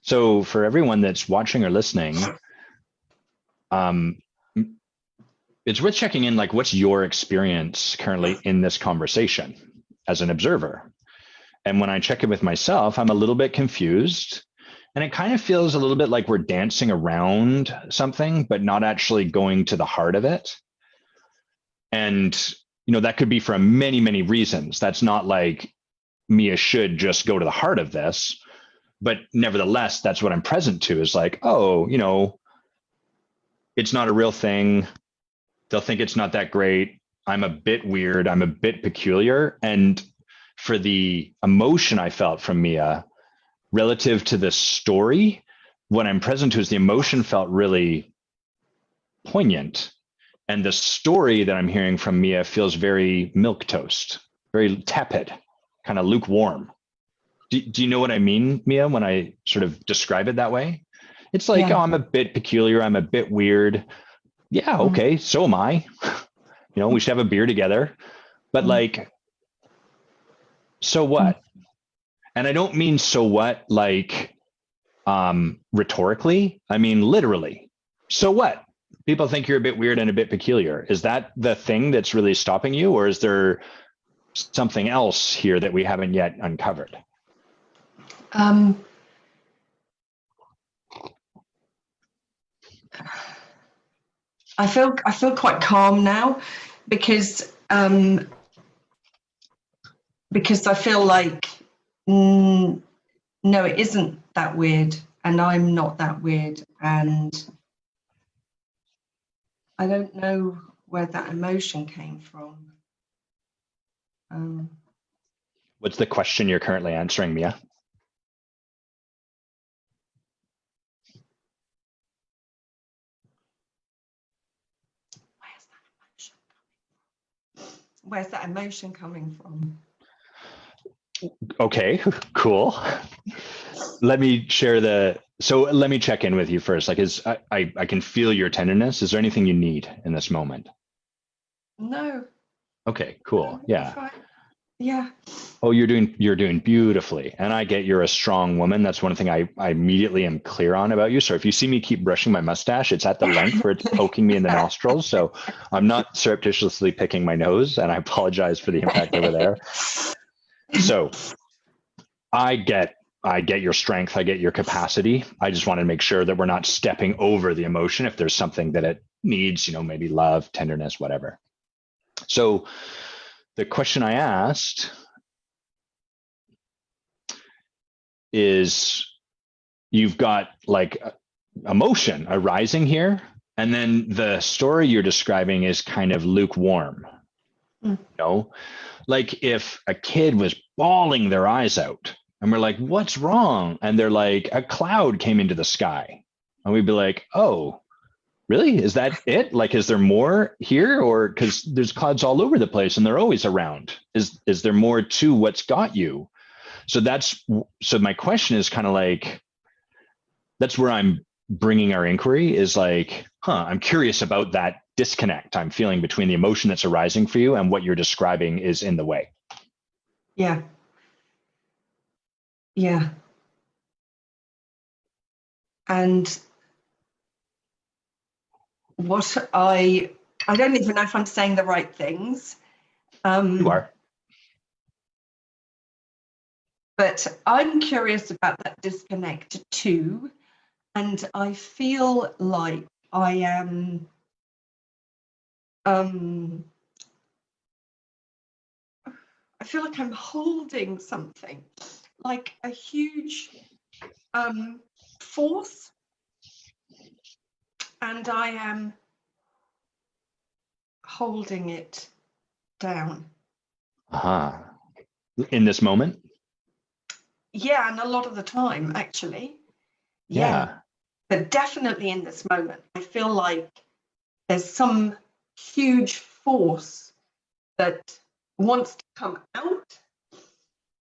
So for everyone that's watching or listening, it's worth checking in, like, what's your experience currently in this conversation as an observer? And when I check in with myself, I'm a little bit confused. And it kind of feels a little bit like we're dancing around something, but not actually going to the heart of it. And, that could be for many, many reasons. That's not like Mia should just go to the heart of this. But nevertheless, that's what I'm present to, is like, oh, it's not a real thing. They'll think it's not that great. I'm a bit weird, I'm a bit peculiar. And for the emotion I felt from Mia relative to the story, what I'm present to is the emotion felt really poignant. And the story that I'm hearing from Mia feels very milquetoast, very tepid, kind of lukewarm. Do you know what I mean, Mia, when I sort of describe it that way? It's like, oh, Yeah. I'm a bit peculiar, I'm a bit weird. Yeah, Mm, okay, so am I. We should have a beer together. But mm, like, so mm. what? And I don't mean so what like rhetorically. I mean literally. So what? People think you're a bit weird and a bit peculiar. Is that the thing that's really stopping you, or is there something else here that we haven't yet uncovered? Um, I feel quite calm now because because I feel like no, it isn't that weird, and I'm not that weird, and I don't know where that emotion came from. Um, What's the question you're currently answering, Mia? where's that emotion coming from? Okay, cool. Let me share let me check in with you first. Like, I can feel your tenderness. Is there anything you need in this moment? No, Okay, no, cool. I'm Yeah. fine. Yeah. Oh, you're doing beautifully. And I get you're a strong woman. That's one thing I immediately am clear on about you. So if you see me keep brushing my mustache, it's at the length where it's poking me in the nostrils. So I'm not surreptitiously picking my nose, and I apologize for the impact over there. So I get I get your strength, I get your capacity. I just want to make sure that we're not stepping over the emotion if there's something that it needs, maybe love, tenderness, whatever. So the question I asked is, you've got like emotion arising here, and then the story you're describing is kind of lukewarm. Mm. Like if a kid was bawling their eyes out and we're like, what's wrong? And they're like, a cloud came into the sky. And we'd be like, oh, really? Is that it? Like, is there more here? Or because there's clouds all over the place and they're always around. Is there more to what's got you? So my question is kind of like, that's where I'm bringing our inquiry is like, I'm curious about that disconnect I'm feeling between the emotion that's arising for you and what you're describing is in the way. Yeah. Yeah. And what I don't even know if I'm saying the right things. You are. But I'm curious about that disconnect too. And I feel like I am I feel like I'm holding something, like a huge force, and I am holding it down. Uh-huh. In this moment? Yeah, and a lot of the time, actually. Yeah, Yeah. but definitely in this moment, I feel like there's some huge force that wants to come out,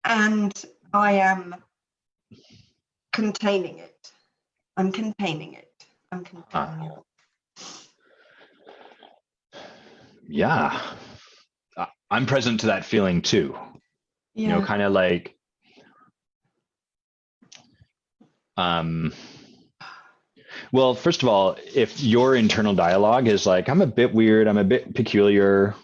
and I am containing it. I'm containing it. I'm containing it. Yeah. I'm present to that feeling too. Yeah. Kind of like, well, first of all, if your internal dialogue is like, I'm a bit weird, I'm a bit peculiar,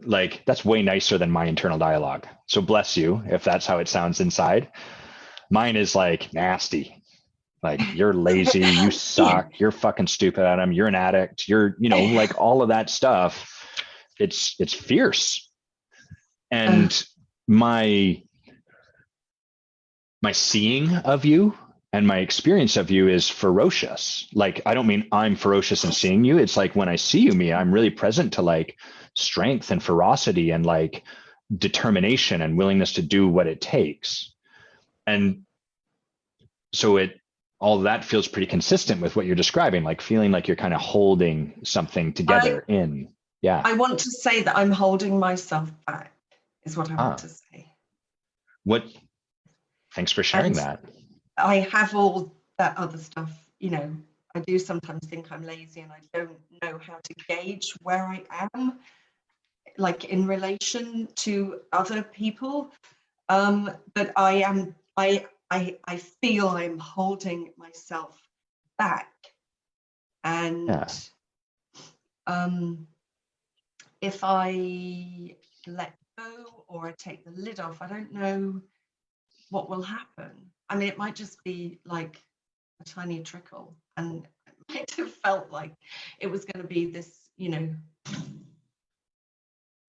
like that's way nicer than my internal dialogue. So bless you if that's how it sounds inside. Mine is like nasty. Like, you're lazy, you Yeah. suck, you're fucking stupid, Adam, you're an addict, you're, like all of that stuff. It's fierce. And my seeing of you And my experience of you is ferocious. Like, I don't mean I'm ferocious in seeing you. It's like when I see you, Mia, I'm really present to like strength and ferocity and like determination and willingness to do what it takes. And so all that feels pretty consistent with what you're describing, like feeling like you're kind of holding something together in. Yeah. I want to say that I'm holding myself back, is what I want to say. Thanks for sharing And that. I have all that other stuff, you know. I do sometimes think I'm lazy and I don't know how to gauge where I am, like in relation to other people. But I feel I'm holding myself back. And if I let go or I take the lid off, I don't know what will happen. I mean, it might just be like a tiny trickle, and it might have felt like it was going to be this, you know,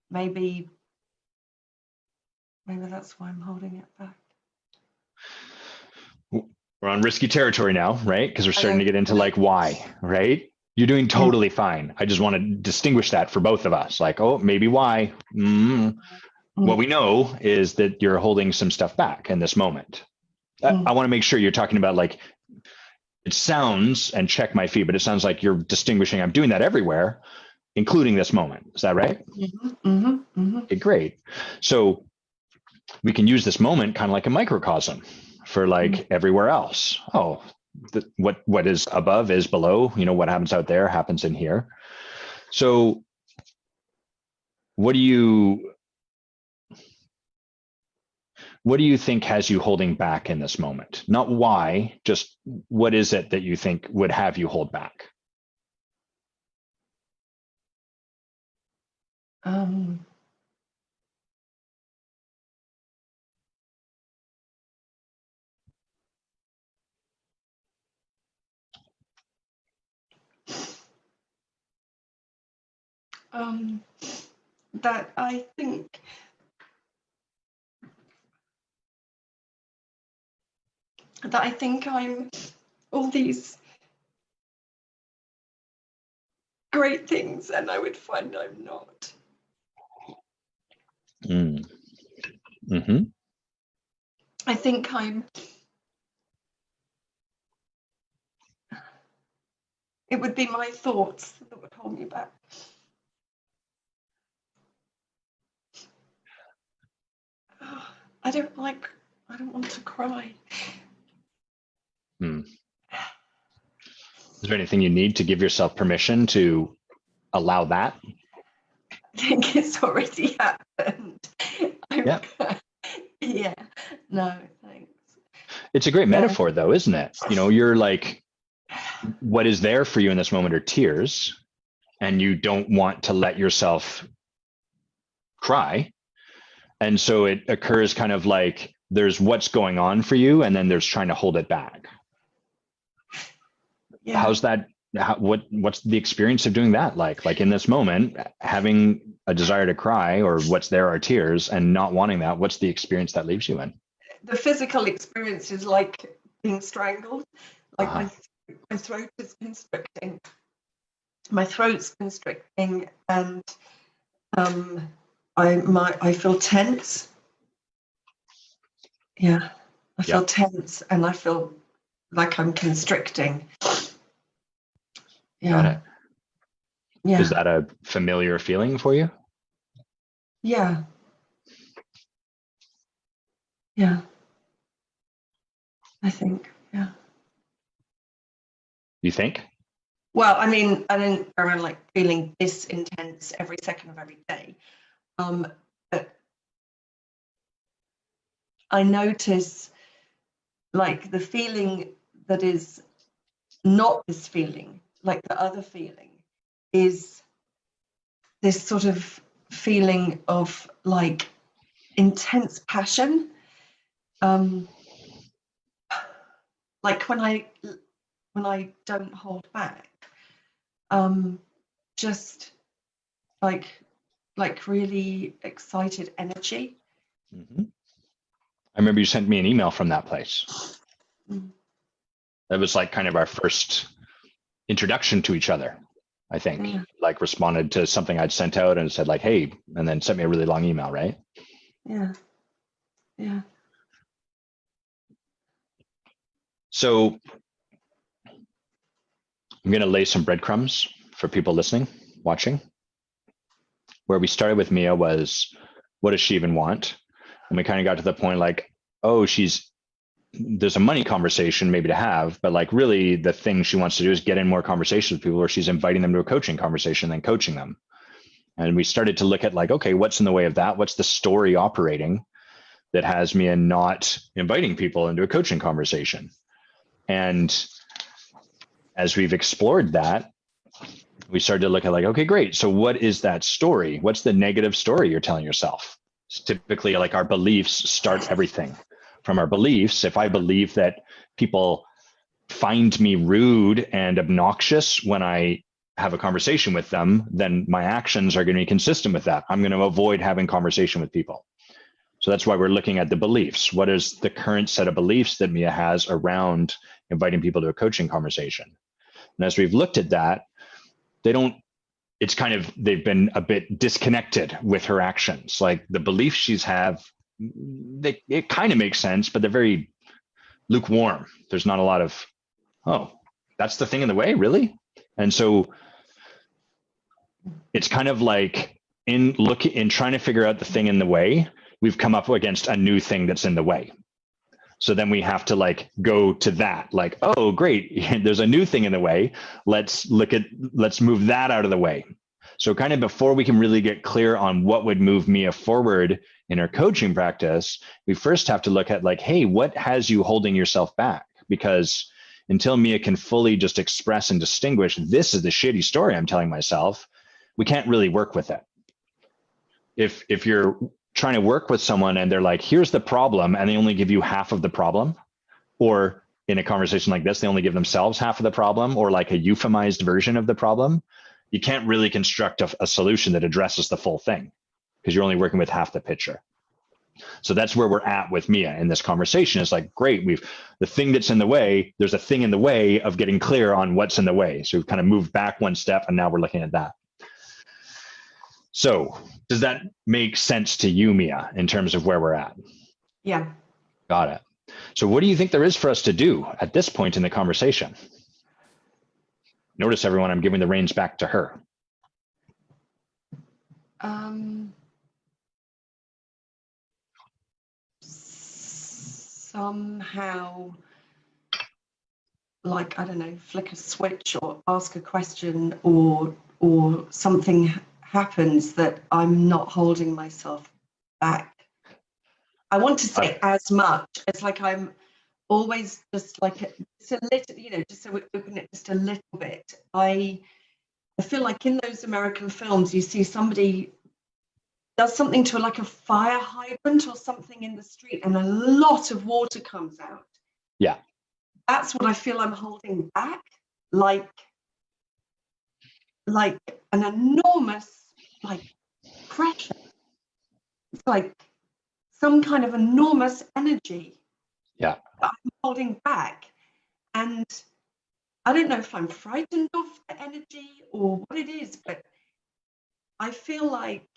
maybe that's why I'm holding it back. We're on risky territory now, right? Because we're starting to get into like why, right? You're doing totally fine. I just want to distinguish that for both of us. Like, oh, maybe why? What we know is that you're holding some stuff back in this moment. I want to make sure you're talking about like, it sounds, and check my feed, but it sounds like you're distinguishing. I'm doing that everywhere, including this moment. Is that right? Okay, great. So we can use this moment kind of like a microcosm for like everywhere else. Oh, what is above is below. You know, what happens out there happens in here. So what do you think has you holding back in this moment? Not why, just what is it that you think would have you hold back? That I think I'm all these great things, and I would find I'm not. I think it would be my thoughts that would hold me back. I don't want to cry. Is there anything you need to give yourself permission to allow that? I think it's already happened. Yeah. No, thanks. It's a great metaphor though, isn't it? You know, you're like, what is there for you in this moment are tears, and you don't want to let yourself cry. And so it occurs kind of like there's what's going on for you, and then there's trying to hold it back. Yeah. How's that? What's the experience of doing that like? Like in this moment, having a desire to cry, or what's there are tears, and not wanting that. What's the experience that leaves you in? The physical experience is like being strangled. Like my throat is constricting. My throat's constricting, and I feel tense. Yeah, I feel tense, and I feel like I'm constricting. Yeah. Got it. Yeah. Is that a familiar feeling for you? Yeah. Yeah. I think, yeah. You think? Well, I mean, I don't go around like feeling this intense every second of every day. But I notice like the feeling that is not this feeling, like the other feeling, is this sort of feeling of like intense passion. Like when I don't hold back, just like really excited energy. I remember you sent me an email from that place. That was like kind of our first introduction to each other, I think. Yeah. Like responded to something I'd sent out and said like, hey, and then sent me a really long email, right? Yeah. Yeah. So I'm going to lay some breadcrumbs for people listening, watching. Where we started with Mia was, what does she even want? And we kind of got to the point like, oh, there's a money conversation maybe to have, but like really the thing she wants to do is get in more conversations with people where she's inviting them to a coaching conversation, then coaching them. And we started to look at like, okay, what's in the way of that? What's the story operating that has Mia not inviting people into a coaching conversation? And as we've explored that, we started to look at like, okay, great. So what is that story? What's the negative story you're telling yourself? It's typically like our beliefs start everything. From our beliefs, if I believe that people find me rude and obnoxious when I have a conversation with them, then my actions are going to be consistent with that. I'm going to avoid having conversation with people. So that's why we're looking at the beliefs. What is the current set of beliefs that Mia has around inviting people to a coaching conversation? And as we've looked at that, they've been a bit disconnected with her actions. Like the beliefs she's have, it kind of makes sense, but they're very lukewarm. There's not a lot of, oh, that's the thing in the way, really? And so it's kind of like in trying to figure out the thing in the way, we've come up against a new thing that's in the way. So then we have to like go to that, like, oh, great, there's a new thing in the way. Let's move that out of the way. So kind of before we can really get clear on what would move Mia forward in her coaching practice, we first have to look at like, hey, what has you holding yourself back? Because until Mia can fully just express and distinguish, this is the shitty story I'm telling myself, we can't really work with it. If you're trying to work with someone and they're like, here's the problem, and they only give you half of the problem, or in a conversation like this, they only give themselves half of the problem, or like a euphemized version of the problem, you can't really construct a solution that addresses the full thing because you're only working with half the picture. So that's where we're at with Mia in this conversation. It's like, great, the thing that's in the way, there's a thing in the way of getting clear on what's in the way. So we've kind of moved back one step and now we're looking at that. So does that make sense to you, Mia, in terms of where we're at? Yeah. Got it. So what do you think there is for us to do at this point in the conversation? Notice, everyone, I'm giving the reins back to her. Somehow, like, I don't know, flick a switch or ask a question or something happens that I'm not holding myself back. I want to say as much. It's like I'm always just like it's a little, just so we open it just a little bit. I feel like in those American films, you see somebody does something to like a fire hydrant or something in the street and a lot of water comes out. Yeah. That's what I feel I'm holding back, like an enormous pressure. It's like some kind of enormous energy. Yeah. I'm holding back. And I don't know if I'm frightened of the energy or what it is, but I feel like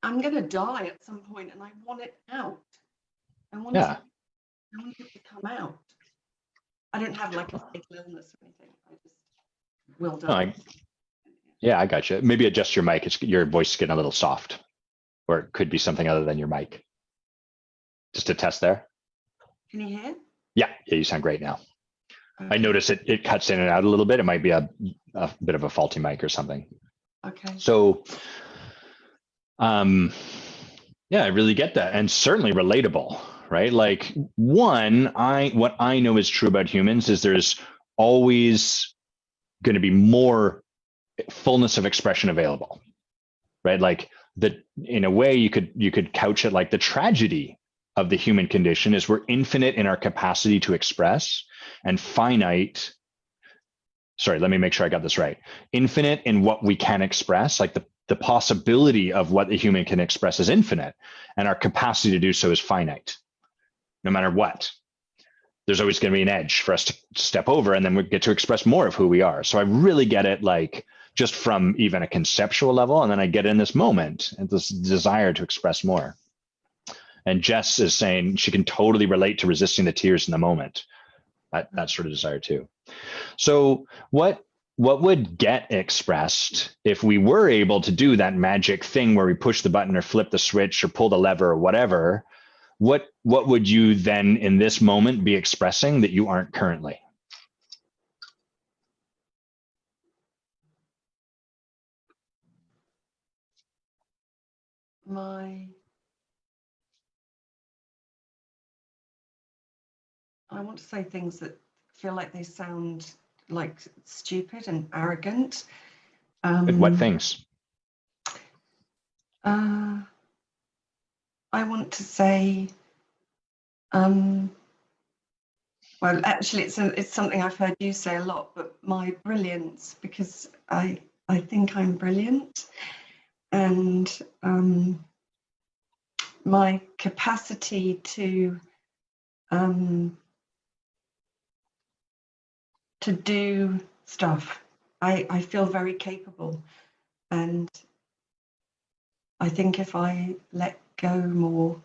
I'm going to die at some point and I want it out. I want it to come out. I don't have like a fatal illness or anything. I just will die. I got you. Maybe adjust your mic. Your voice is getting a little soft, or it could be something other than your mic. Just a test there. Can you hear? Yeah, you sound great now. I notice it cuts in and out a little bit. It might be a bit of a faulty mic or something. Okay. So, I really get that, and certainly relatable, right? Like what I know is true about humans is there's always going to be more fullness of expression available, right? Like in a way you could couch it like the tragedy of the human condition is we're infinite in our capacity to express and finite. Sorry, let me make sure I got this right. Infinite in what we can express, like the possibility of what the human can express is infinite, and our capacity to do so is finite, no matter what. there's always going to be an edge for us to step over, and then we get to express more of who we are. So I really get it, like just from even a conceptual level, and then I get in this moment and this desire to express more. And Jess is saying she can totally relate to resisting the tears in the moment. That sort of desire too. So what would get expressed if we were able to do that magic thing where we push the button or flip the switch or pull the lever or whatever? What would you then in this moment be expressing that you aren't currently? I want to say things that feel like they sound like stupid and arrogant. What things? I want to say, well, actually, it's something I've heard you say a lot, but my brilliance, because I think I'm brilliant, and my capacity to do stuff. I feel very capable, and I think if I let go more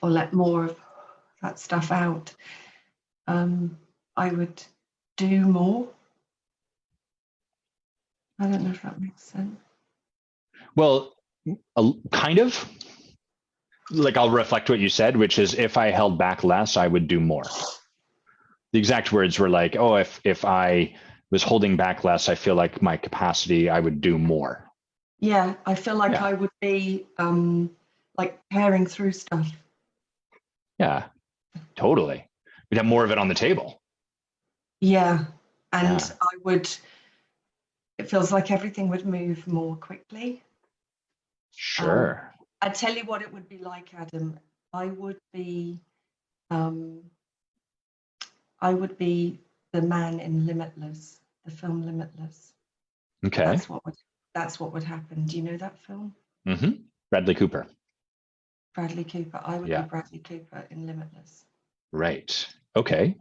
or let more of that stuff out, I would do more. I don't know if that makes sense. Well, kind of. Like I'll reflect what you said, which is if I held back less, I would do more. The exact words were like, oh, if I was holding back less, I feel like my capacity, I would do more. Yeah, I feel like I would be like tearing through stuff. Yeah, totally. We'd have more of it on the table. Yeah, and it feels like everything would move more quickly. Sure. I tell you what it would be like, Adam. I would be the man in Limitless, the film Limitless. Okay. That's what would happen. Do you know that film? Mm-hmm. Bradley Cooper. Bradley Cooper. I would be Bradley Cooper in Limitless. Right. Okay.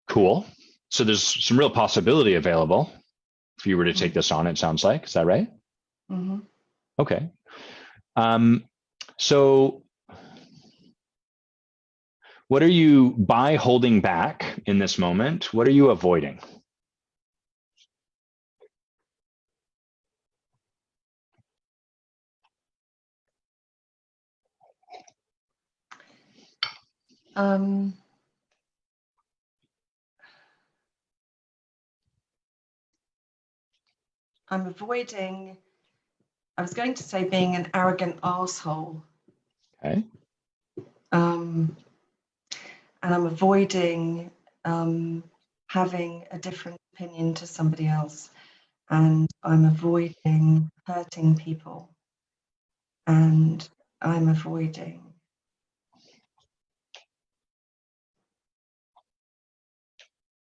Cool. So there's some real possibility available if you were to take this on, it sounds like. Is that right? Mm-hmm. Okay. So what are you, by holding back in this moment, what are you avoiding? I'm avoiding, I was going to say being an arrogant arsehole. Okay. And I'm avoiding having a different opinion to somebody else. And I'm avoiding hurting people. And I'm avoiding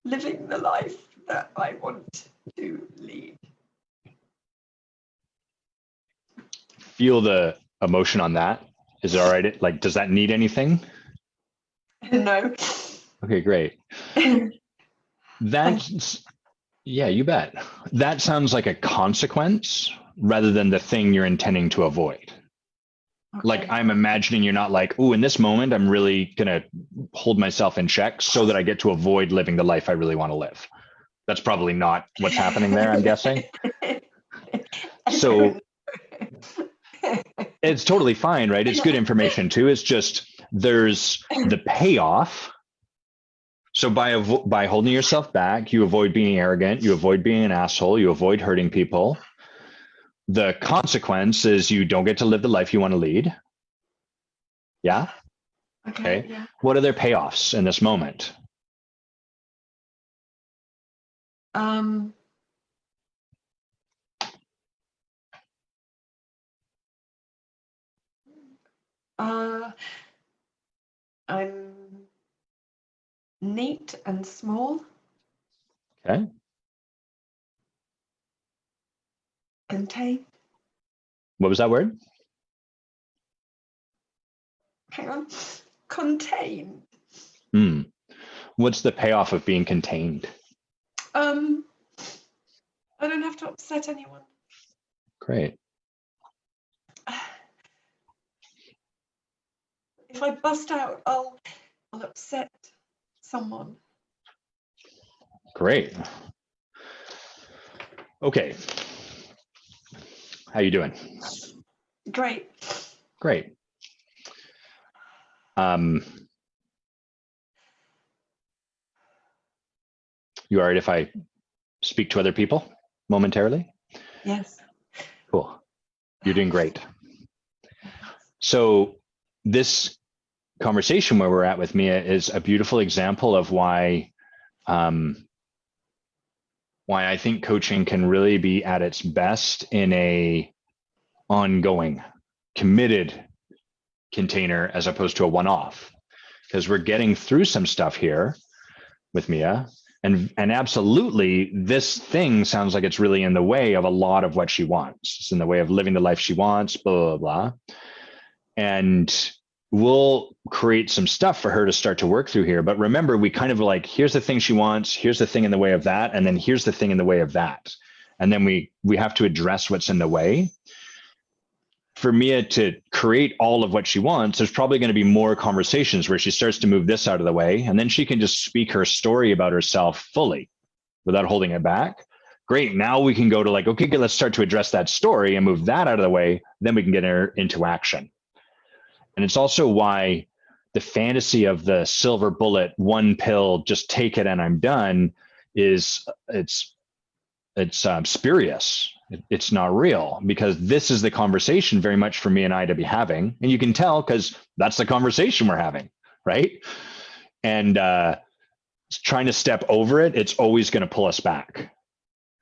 living the life that I want to lead. Feel the emotion on that. Is it all right? Like, does that need anything? No. Okay, great. That's, yeah, you bet. That sounds like a consequence rather than the thing you're intending to avoid. Okay. Like I'm imagining you're not like, oh, in this moment, I'm really going to hold myself in check so that I get to avoid living the life I really want to live. That's probably not what's happening there, I'm guessing. So it's totally fine, right? It's good information too. It's just there's the payoff. So by holding yourself back, you avoid being arrogant, you avoid being an asshole, you avoid hurting people. The consequence is you don't get to live the life you want to lead. Yeah? Okay. Yeah. What are their payoffs in this moment? I'm neat and small. Okay. Contained. What was that word? Hang on. contained. What's the payoff of being contained? I don't have to upset anyone. Great. If I bust out, I'll upset someone. Great. Okay. How you doing? Great. Great. You all right if I speak to other people momentarily? Yes. Cool. You're doing great. So this conversation where we're at with Mia is a beautiful example of why I think coaching can really be at its best in a ongoing, committed container as opposed to a one-off. Because we're getting through some stuff here with Mia, and absolutely this thing sounds like it's really in the way of a lot of what she wants. It's in the way of living the life she wants, blah, blah, blah. And we'll create some stuff for her to start to work through here. But remember, we kind of like, here's the thing she wants, here's the thing in the way of that, and then here's the thing in the way of that. And then we have to address what's in the way. For Mia to create all of what she wants, there's probably going to be more conversations where she starts to move this out of the way, and then she can just speak her story about herself fully without holding it back. Great. Now we can go to like, okay, let's start to address that story and move that out of the way. Then we can get her into action. And it's also why the fantasy of the silver bullet, one pill, just take it and I'm done it's spurious. It's not real, because this is the conversation very much for me and I to be having. And you can tell because that's the conversation we're having, right? And trying to step over it, it's always going to pull us back.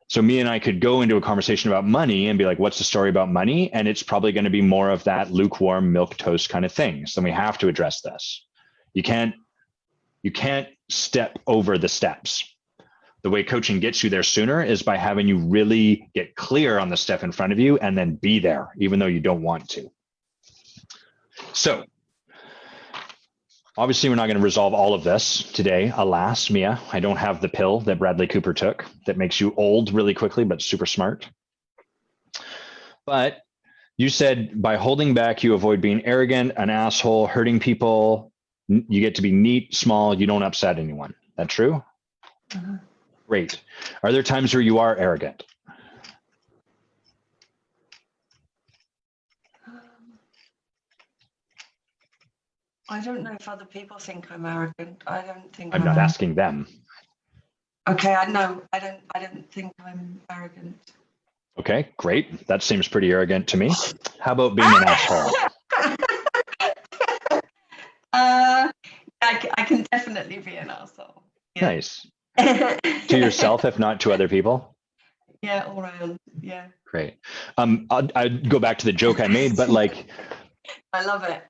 So me and I could go into a conversation about money and be like, what's the story about money? And it's probably going to be more of that lukewarm milk toast kind of thing. So we have to address this. You can't step over the steps. The way coaching gets you there sooner is by having you really get clear on the step in front of you and then be there, even though you don't want to. So obviously, we're not going to resolve all of this today. Alas, Mia, I don't have the pill that Bradley Cooper took that makes you old really quickly, but super smart. But you said by holding back, you avoid being arrogant, an asshole, hurting people. You get to be neat, small. You don't upset anyone. That true? Uh-huh. Great. Are there times where you are arrogant? I don't know if other people think I'm arrogant. I don't think I'm not asking them. Okay, I know. I don't think I'm arrogant. Okay, great. That seems pretty arrogant to me. How about being an asshole? I can definitely be an asshole. Yeah. Nice. To yourself, if not to other people? Yeah, all around. Yeah. Great. I'd go back to the joke I made, but like, I love it.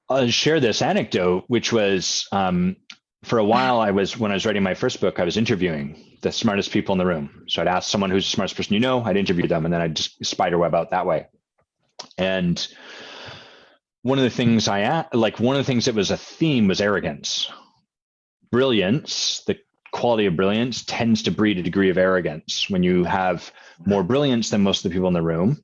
I'll share this anecdote, which was for a while, when I was writing my first book, I was interviewing the smartest people in the room. So I'd ask someone who's the smartest person you know, I'd interview them, and then I'd just spiderweb out that way. And one of the things that was a theme was arrogance. Brilliance, the quality of brilliance tends to breed a degree of arrogance. When you have more brilliance than most of the people in the room,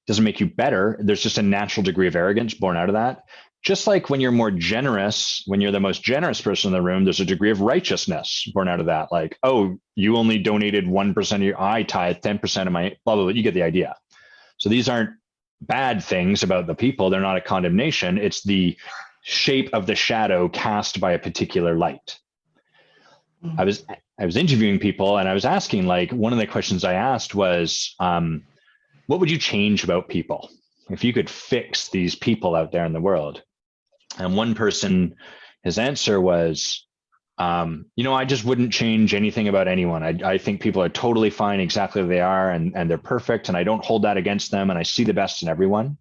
doesn't make you better. There's just a natural degree of arrogance born out of that. Just like when you're more generous, when you're the most generous person in the room, there's a degree of righteousness born out of that. Like, oh, you only donated 1% of your, I tithe 10% of my, blah, blah, blah. You get the idea. So these aren't bad things about the people. They're not a condemnation. It's the shape of the shadow cast by a particular light. I was interviewing people, and I was asking, like, one of the questions I asked was, what would you change about people if you could fix these people out there in the world? And one person, his answer was, I just wouldn't change anything about anyone. I think people are totally fine exactly where they are, and they're perfect, and I don't hold that against them, and I see the best in everyone.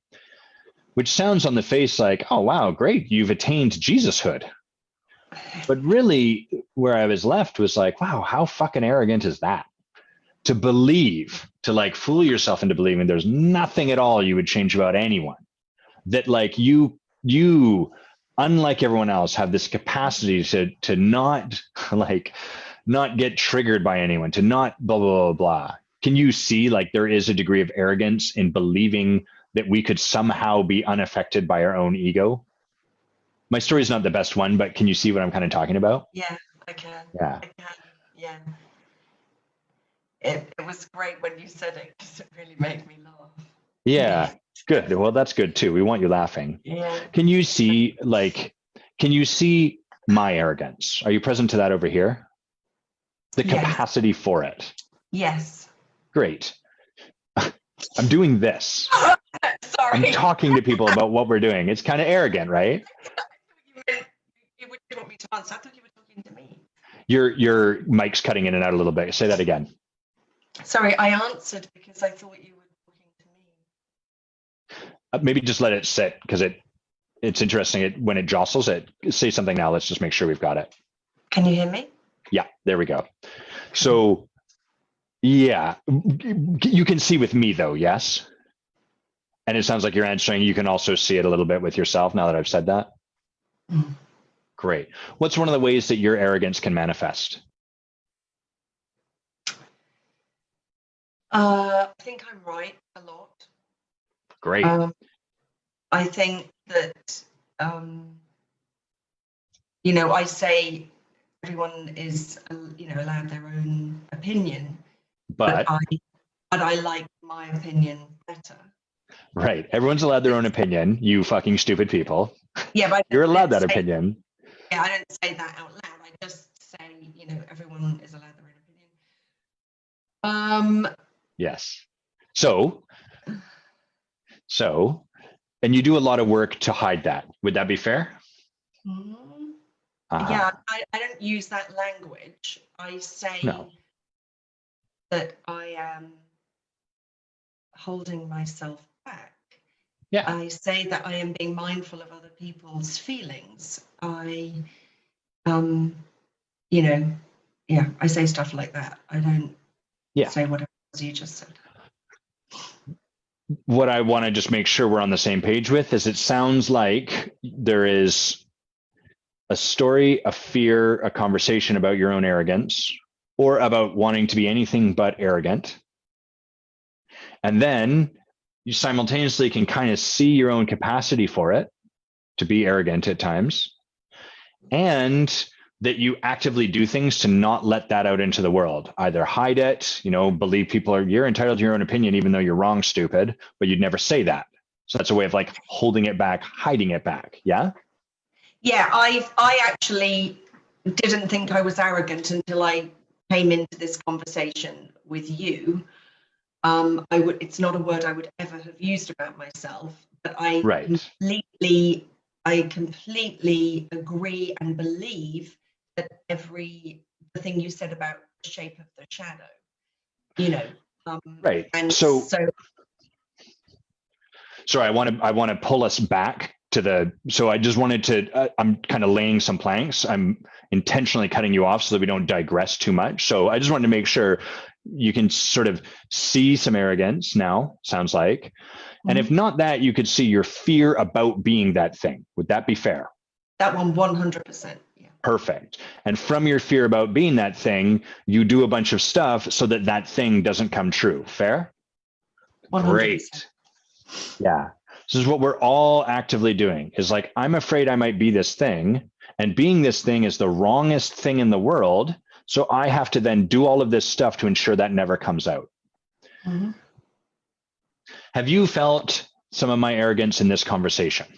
Which sounds on the face like, oh, wow, great, you've attained Jesushood. But really, where I was left was like, wow, how fucking arrogant is that? To believe, to like fool yourself into believing there's nothing at all you would change about anyone. That like you unlike everyone else, have this capacity to not like not get triggered by anyone, to not blah blah blah blah. Can you see like there is a degree of arrogance in believing that we could somehow be unaffected by our own ego? My story is not the best one, but can you see what I'm kind of talking about? Yeah, I can. Yeah. I can. Yeah. It was great when you said it because it really made me laugh. Yeah. Good. Well, that's good too. We want you laughing. Yeah. Can you see my arrogance? Are you present to that over here? The Yes. capacity for it. Yes. Great. I'm doing this. Sorry. I'm talking to people about what we're doing. It's kind of arrogant, right? You would want me to answer. I thought you were talking to me. Your mic's cutting in and out a little bit. Say that again. Sorry, I answered because I thought you were talking to me. Maybe just let it sit because it's interesting. When it jostles it, say something now. Let's just make sure we've got it. Can you hear me? Yeah, there we go. So yeah, you can see with me though, yes? And it sounds like you're answering. You can also see it a little bit with yourself now that I've said that. Mm. Great. What's one of the ways that your arrogance can manifest? I think I'm right a lot. Great. I think that, I say everyone is, allowed their own opinion, but I like my opinion better. Right. Everyone's allowed their own opinion, you fucking stupid people. Yeah, but you're allowed that opinion. Yeah, I don't say that out loud. I just say, everyone is allowed their own opinion. Yes. So, and you do a lot of work to hide that. Would that be fair? Mm-hmm. Uh-huh. Yeah, I don't use that language. I say that I am holding myself back. Yeah. I say that I am being mindful of other people's feelings. I say stuff like that. I don't say whatever you just said. What I want to just make sure we're on the same page with is it sounds like there is a story, a fear, a conversation about your own arrogance or about wanting to be anything but arrogant. And then you simultaneously can kind of see your own capacity for it to be arrogant at times, and that you actively do things to not let that out into the world. Either hide it, believe you're entitled to your own opinion, even though you're wrong, stupid, but you'd never say that. So that's a way of like holding it back, hiding it back. Yeah. Yeah. I actually didn't think I was arrogant until I came into this conversation with you. It's not a word I would ever have used about myself, but I completely agree and believe that the thing you said about the shape of the shadow, right. And so I want to pull us back to so I just wanted to, I'm kind of laying some planks. I'm intentionally cutting you off so that we don't digress too much. So I just wanted to make sure you can sort of see some arrogance now, sounds like. Mm-hmm. And if not that, you could see your fear about being that thing. Would that be fair? That one, 100%. Yeah. Perfect. And from your fear about being that thing, you do a bunch of stuff so that that thing doesn't come true. Fair? 100%. Great. Yeah. This is what we're all actively doing is like, I'm afraid I might be this thing, and being this thing is the wrongest thing in the world. So I have to then do all of this stuff to ensure that never comes out. Mm-hmm. Have you felt some of my arrogance in this conversation?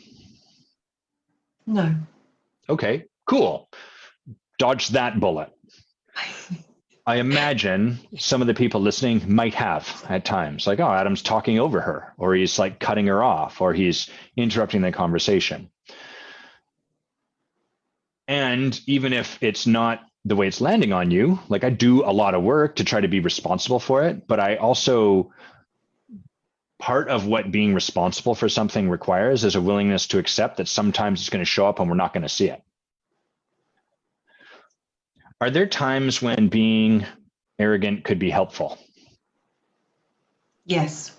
No. Okay, cool. Dodge that bullet. I imagine some of the people listening might have at times, like, oh, Adam's talking over her, or he's like cutting her off, or he's interrupting the conversation. And even if it's not the way it's landing on you, like I do a lot of work to try to be responsible for it, but I also, part of what being responsible for something requires is a willingness to accept that sometimes it's going to show up and we're not going to see it. Are there times when being arrogant could be helpful? Yes.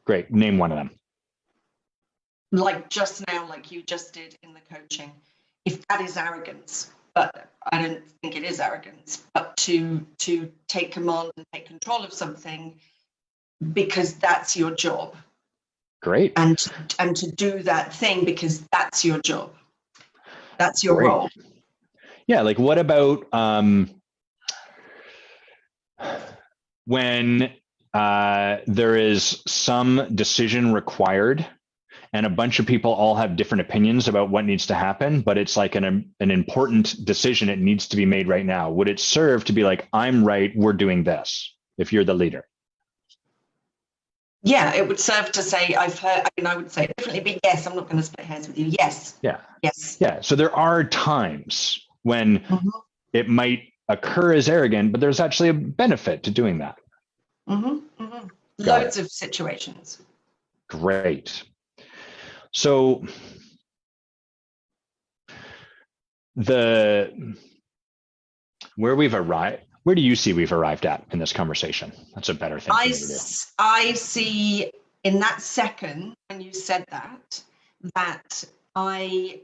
Great. Name one of them. like just now, like you just did in the coaching, if that is arrogance, but I don't think it is arrogance, but to take command and take control of something because that's your job. Great. And to do that thing because that's your job. That's your Great. role. Yeah, like what about when there is some decision required and a bunch of people all have different opinions about what needs to happen, but it's like an important decision. It needs to be made right now. Would it serve to be like, I'm right, we're doing this, if you're the leader? Yeah, it would serve to say, I've heard, I mean, I would say it differently, but yes, I'm not going to split hairs with you. Yes. Yeah. Yes. Yeah. So there are times when it might occur as arrogant, but there's actually a benefit to doing that. Loads of situations. Great. So where do you see we've arrived at in this conversation? That's a better thing for me to do. I see in that second when you said that I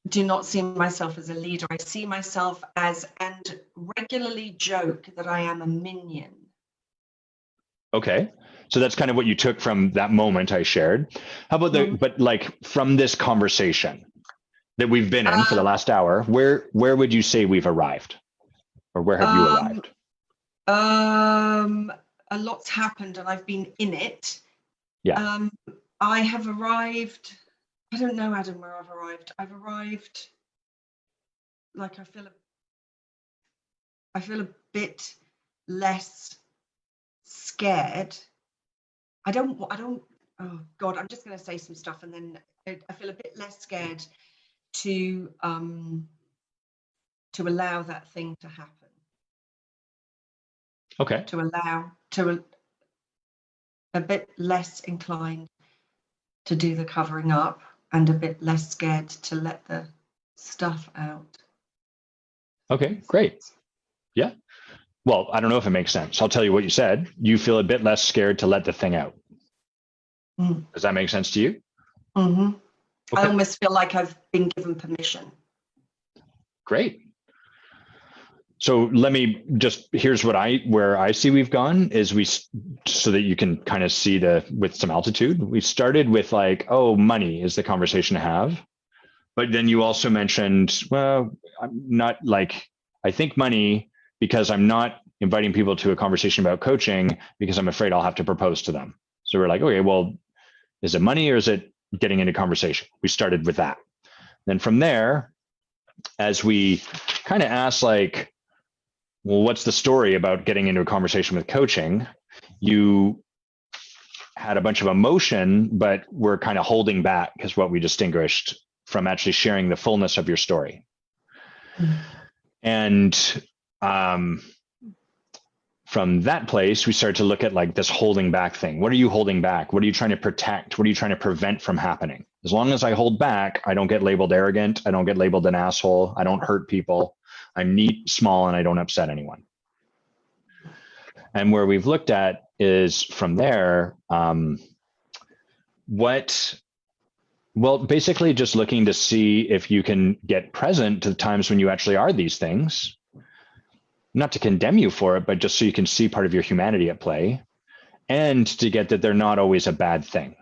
do not see myself as a leader. I see myself as, and regularly joke that I am a minion. Okay. So that's kind of what you took from that moment I shared. How about but like from this conversation that we've been in for the last hour, where would you say we've arrived? Or where have you arrived? A lot's happened and I've been in it. Yeah. I have arrived, I don't know, Adam, where I've arrived. I've arrived like I feel a bit less scared. I don't, oh God, I'm just going to say some stuff and then I feel a bit less scared to allow that thing to happen. Okay. A bit less inclined to do the covering up and a bit less scared to let the stuff out. Okay, great. Yeah. Well, I don't know if it makes sense. I'll tell you what you said. You feel a bit less scared to let the thing out. Does that make sense to you? Okay. I almost feel like I've been given permission. Great. So let me just, here's where I see we've gone is so that you can kind of see with some altitude. We started with like, oh, money is the conversation to have. But then you also mentioned, well, I'm not like, I think money because I'm not inviting people to a conversation about coaching because I'm afraid I'll have to propose to them. So we're like, okay, well, is it money or is it getting into conversation? We started with that. Then from there, as we kind of asked like, well, what's the story about getting into a conversation with coaching? You had a bunch of emotion, but we're kind of holding back because what we distinguished from actually sharing the fullness of your story. And from that place, we started to look at like this holding back thing. What are you holding back? What are you trying to protect? What are you trying to prevent from happening? As long as I hold back, I don't get labeled arrogant. I don't get labeled an asshole. I don't hurt people. I'm neat, small, and I don't upset anyone. And where we've looked at is from there, basically just looking to see if you can get present to the times when you actually are these things, not to condemn you for it, but just so you can see part of your humanity at play and to get that they're not always a bad thing.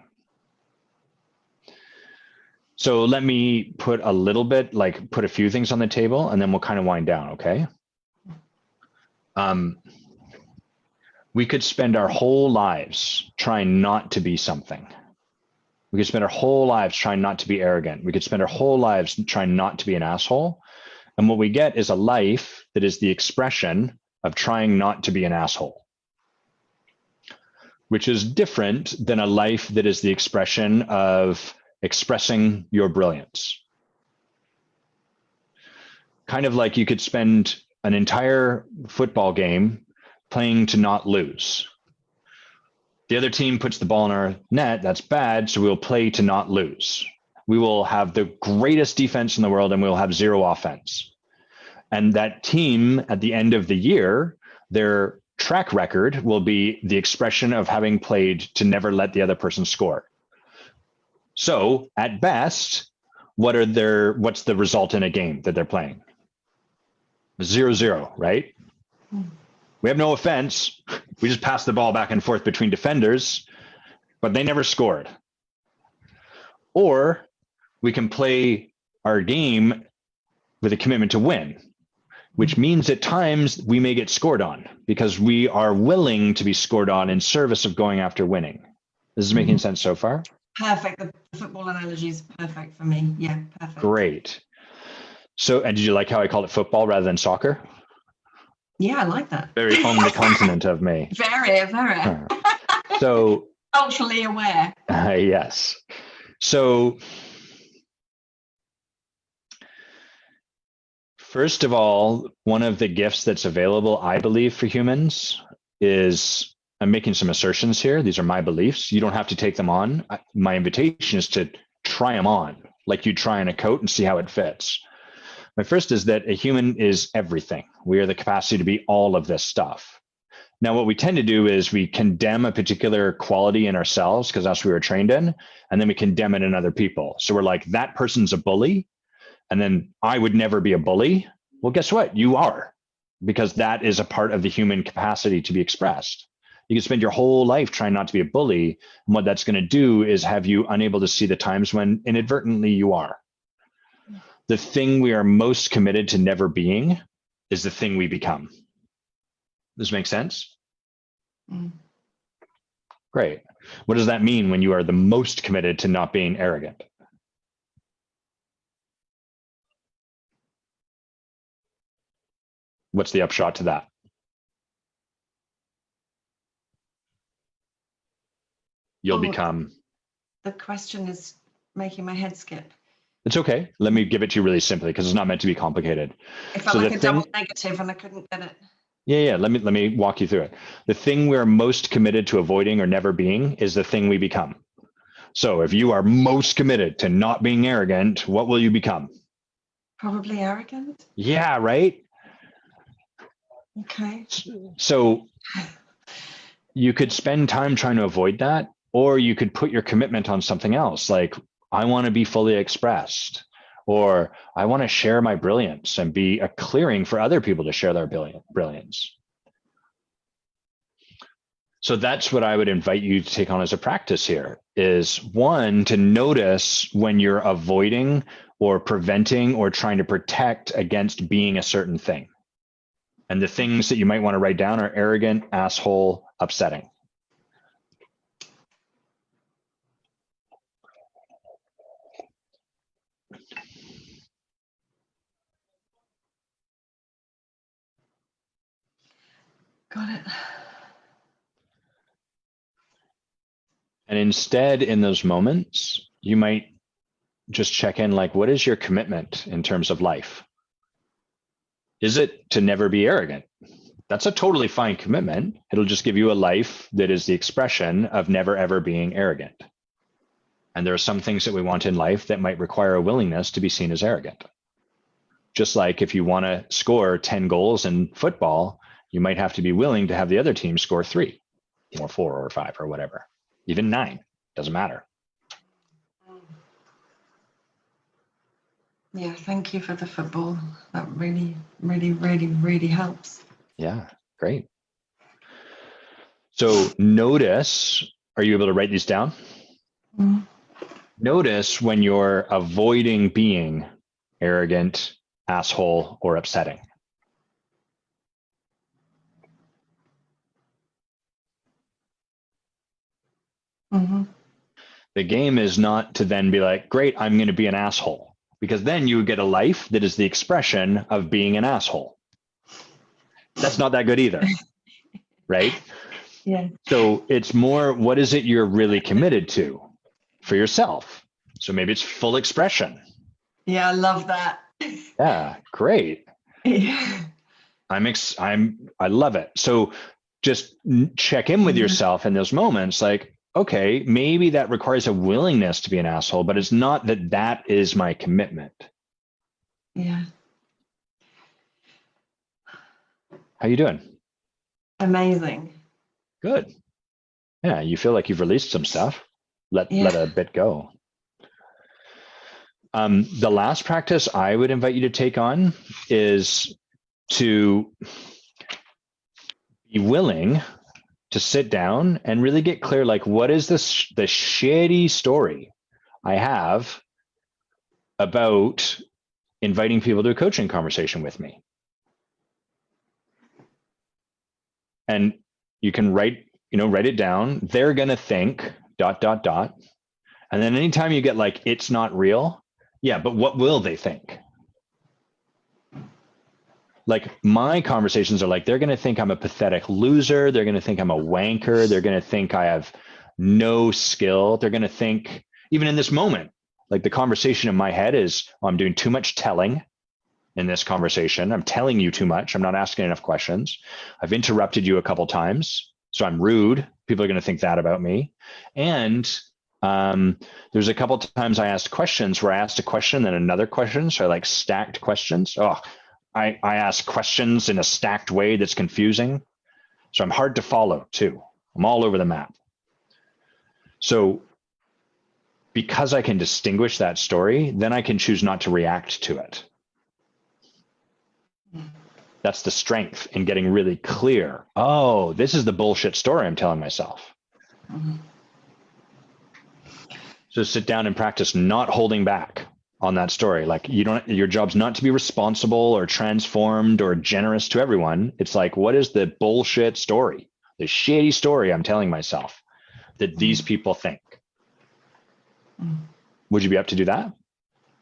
So let me put a few things on the table and then we'll kind of wind down, okay? We could spend our whole lives trying not to be something. We could spend our whole lives trying not to be arrogant. We could spend our whole lives trying not to be an asshole. And what we get is a life that is the expression of trying not to be an asshole, which is different than a life that is the expression of expressing your brilliance. Kind of like you could spend an entire football game playing to not lose. The other team puts the ball in our net, that's bad, so we'll play to not lose. We will have the greatest defense in the world and we'll have zero offense. And that team at the end of the year, their track record will be the expression of having played to never let the other person score. So at best, what's the result in a game that they're playing? 0-0, right? We have no offense. We just passed the ball back and forth between defenders, but they never scored. Or we can play our game with a commitment to win, which means at times we may get scored on because we are willing to be scored on in service of going after winning. This is making sense so far? Perfect. The football analogy is perfect for me. Yeah, perfect. Great. So, and did you like how I called it football rather than soccer? Yeah, I like that. Very on the continent of me. Very. So, culturally aware. Yes. So, first of all, one of the gifts that's available, I believe, for humans is, I'm making some assertions here. These are my beliefs. You don't have to take them on. My invitation is to try them on, like you try on a coat and see how it fits. My first is that a human is everything. We are the capacity to be all of this stuff. Now, what we tend to do is we condemn a particular quality in ourselves because that's what we were trained in, and then we condemn it in other people. So we're like, that person's a bully, and then I would never be a bully. Well, guess what? You are, because that is a part of the human capacity to be expressed. You can spend your whole life trying not to be a bully, and what that's going to do is have you unable to see the times when inadvertently you are. The thing we are most committed to never being is the thing we become. Does this make sense? Great. What does that mean when you are the most committed to not being arrogant? What's the upshot to that? You'll become. The question is making my head skip. It's okay. Let me give it to you really simply because it's not meant to be complicated. It felt like a double negative and I couldn't get it. Yeah. Let me walk you through it. The thing we're most committed to avoiding or never being is the thing we become. So if you are most committed to not being arrogant, what will you become? Probably arrogant. Yeah, right? Okay. So you could spend time trying to avoid that, or you could put your commitment on something else, like I want to be fully expressed, or I want to share my brilliance and be a clearing for other people to share their brilliance. So that's what I would invite you to take on as a practice here is, one, to notice when you're avoiding or preventing or trying to protect against being a certain thing. And the things that you might want to write down are arrogant, asshole, upsetting. Got it. And instead, in those moments, you might just check in, like, what is your commitment in terms of life? Is it to never be arrogant? That's a totally fine commitment. It'll just give you a life that is the expression of never, ever being arrogant. And there are some things that we want in life that might require a willingness to be seen as arrogant. Just like if you want to score 10 goals in football, you might have to be willing to have the other team score 3 or 4 or 5 or whatever, even 9, doesn't matter. Yeah, thank you for the football. That really helps. Yeah, great. So notice, are you able to write these down? Mm-hmm. Notice when you're avoiding being arrogant, asshole, or upsetting. Mm-hmm. The game is not to then be like, great, I'm going to be an asshole, because then you get a life that is the expression of being an asshole. That's not that good either, right? Yeah. So it's more, what is it you're really committed to for yourself? So maybe it's full expression. Yeah, I love that. Yeah, great. Yeah. I love it. So just check in with yourself in those moments, like, okay, maybe that requires a willingness to be an asshole, but it's not that that is my commitment. Yeah. How you doing? Amazing. Good. Yeah, you feel like you've released some stuff. Let a bit go. The last practice I would invite you to take on is to be willing to sit down and really get clear, like, what is this, the shitty story I have about inviting people to a coaching conversation with me? And you can write it down. They're going to think ... And then anytime you get like, it's not real. Yeah, but what will they think? Like, my conversations are like, they're going to think I'm a pathetic loser. They're going to think I'm a wanker. They're going to think I have no skill. They're going to think, even in this moment, like the conversation in my head is, oh, I'm doing too much telling in this conversation. I'm telling you too much. I'm not asking enough questions. I've interrupted you a couple times, so I'm rude. People are going to think that about me. And there's a couple times I asked questions where I asked a question, then another question. So I like stacked questions. Oh, I ask questions in a stacked way that's confusing. So I'm hard to follow too. I'm all over the map. So because I can distinguish that story, then I can choose not to react to it. That's the strength in getting really clear. Oh, this is the bullshit story I'm telling myself. Mm-hmm. So sit down and practice not holding back on that story. Like, your job's not to be responsible or transformed or generous to everyone. It's like, what is the bullshit story, the shitty story I'm telling myself that these people think? Would you be up to do that?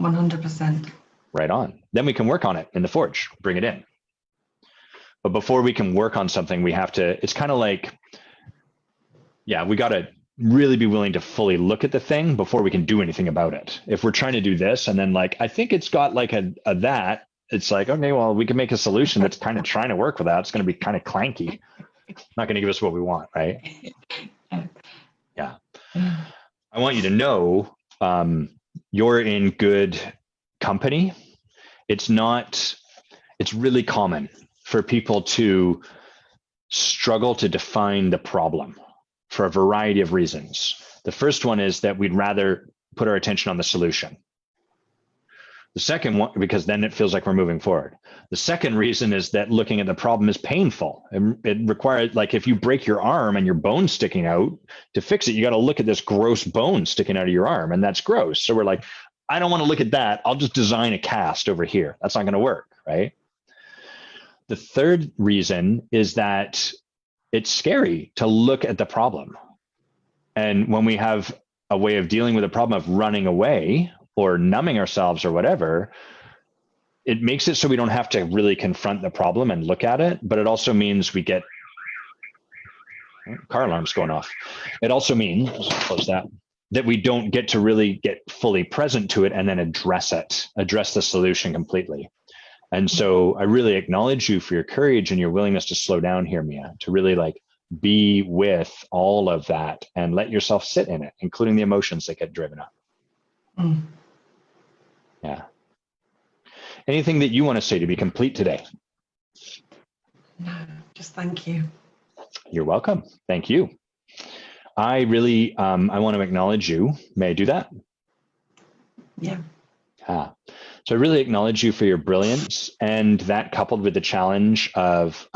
100%. Right on. Then we can work on it in the Forge, bring it in. But before we can work on something, we have to, it's kind of like, yeah, we got to really be willing to fully look at the thing before we can do anything about it. If we're trying to do this and then like, I think it's got like a that, it's like, okay, well, we can make a solution that's kind of trying to work with that. It's going to be kind of clanky. Not going to give us what we want, right? Yeah. I want you to know you're in good company. It's really common for people to struggle to define the problem for a variety of reasons. The first one is that we'd rather put our attention on the solution. The second one, because then it feels like we're moving forward. The second reason is that looking at the problem is painful. It requires, like, if you break your arm and your bone's sticking out, to fix it, you got to look at this gross bone sticking out of your arm, and that's gross. So we're like, I don't want to look at that. I'll just design a cast over here. That's not going to work, right? The third reason is that it's scary to look at the problem. And when we have a way of dealing with a problem of running away or numbing ourselves or whatever, it makes it so we don't have to really confront the problem and look at it. But it also means we get, car alarm's going off. It also means, close that we don't get to really get fully present to it and then address the solution completely. And so I really acknowledge you for your courage and your willingness to slow down here, Mia, to really like be with all of that and let yourself sit in it, including the emotions that get driven up. Yeah. Anything that you want to say to be complete today? No, just thank you. You're welcome. Thank you. I really, I want to acknowledge you. May I do that? Yeah. So I really acknowledge you for your brilliance, and that coupled with the challenge of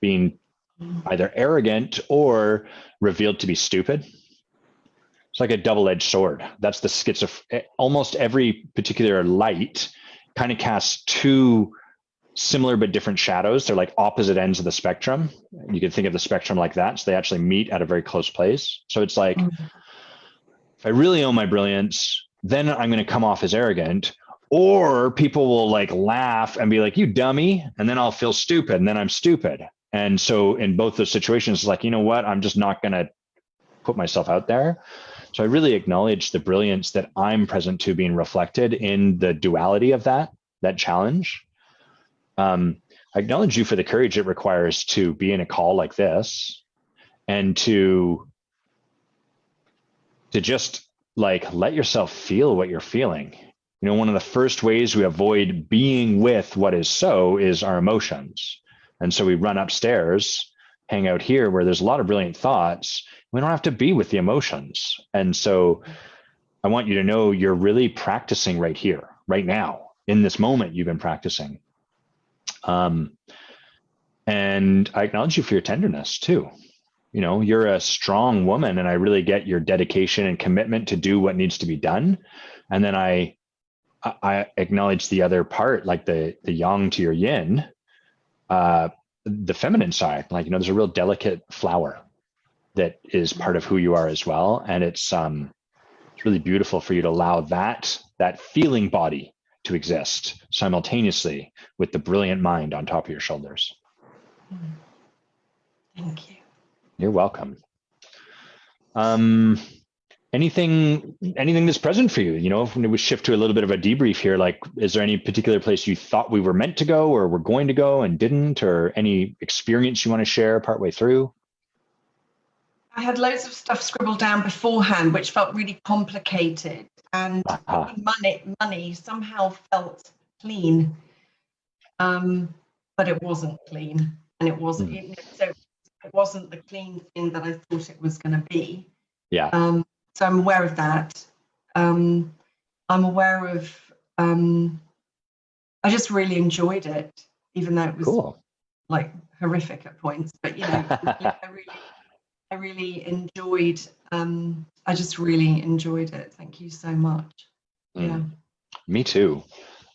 being either arrogant or revealed to be stupid. It's like a double-edged sword. That's the almost every particular light kind of casts two similar but different shadows. They're like opposite ends of the spectrum. You can think of the spectrum like that. So they actually meet at a very close place. So it's like, if I really own my brilliance, then I'm going to come off as arrogant, or people will like laugh and be like, you dummy. And then I'll feel stupid, and then I'm stupid. And so in both those situations, it's like, you know what? I'm just not going to put myself out there. So I really acknowledge the brilliance that I'm present to being reflected in the duality of that challenge. I acknowledge you for the courage it requires to be in a call like this and to just like let yourself feel what you're feeling. You know, one of the first ways we avoid being with what is so is our emotions. And so we run upstairs, hang out here where there's a lot of brilliant thoughts. We don't have to be with the emotions. And so I want you to know you're really practicing right here, right now, in this moment. You've been practicing. And I acknowledge you for your tenderness too. You know, you're a strong woman, and I really get your dedication and commitment to do what needs to be done. And then I acknowledge the other part, like the yang to your yin, the feminine side. Like, you know, there's a real delicate flower that is part of who you are as well. And it's really beautiful for you to allow that feeling body to exist simultaneously with the brilliant mind on top of your shoulders. Thank you. You're welcome. Anything that's present for you? You know, if we shift to a little bit of a debrief here, like, is there any particular place you thought we were meant to go or were going to go and didn't, or any experience you want to share partway through? I had loads of stuff scribbled down beforehand, which felt really complicated, and money somehow felt clean, but it wasn't clean, and it wasn't. So it wasn't the clean thing that I thought it was going to be. Yeah. So I'm aware of that. I'm aware of. I just really enjoyed it, even though it was cool. Like horrific at points. But you know, I really enjoyed. I just really enjoyed it. Thank you so much. Yeah. Me too.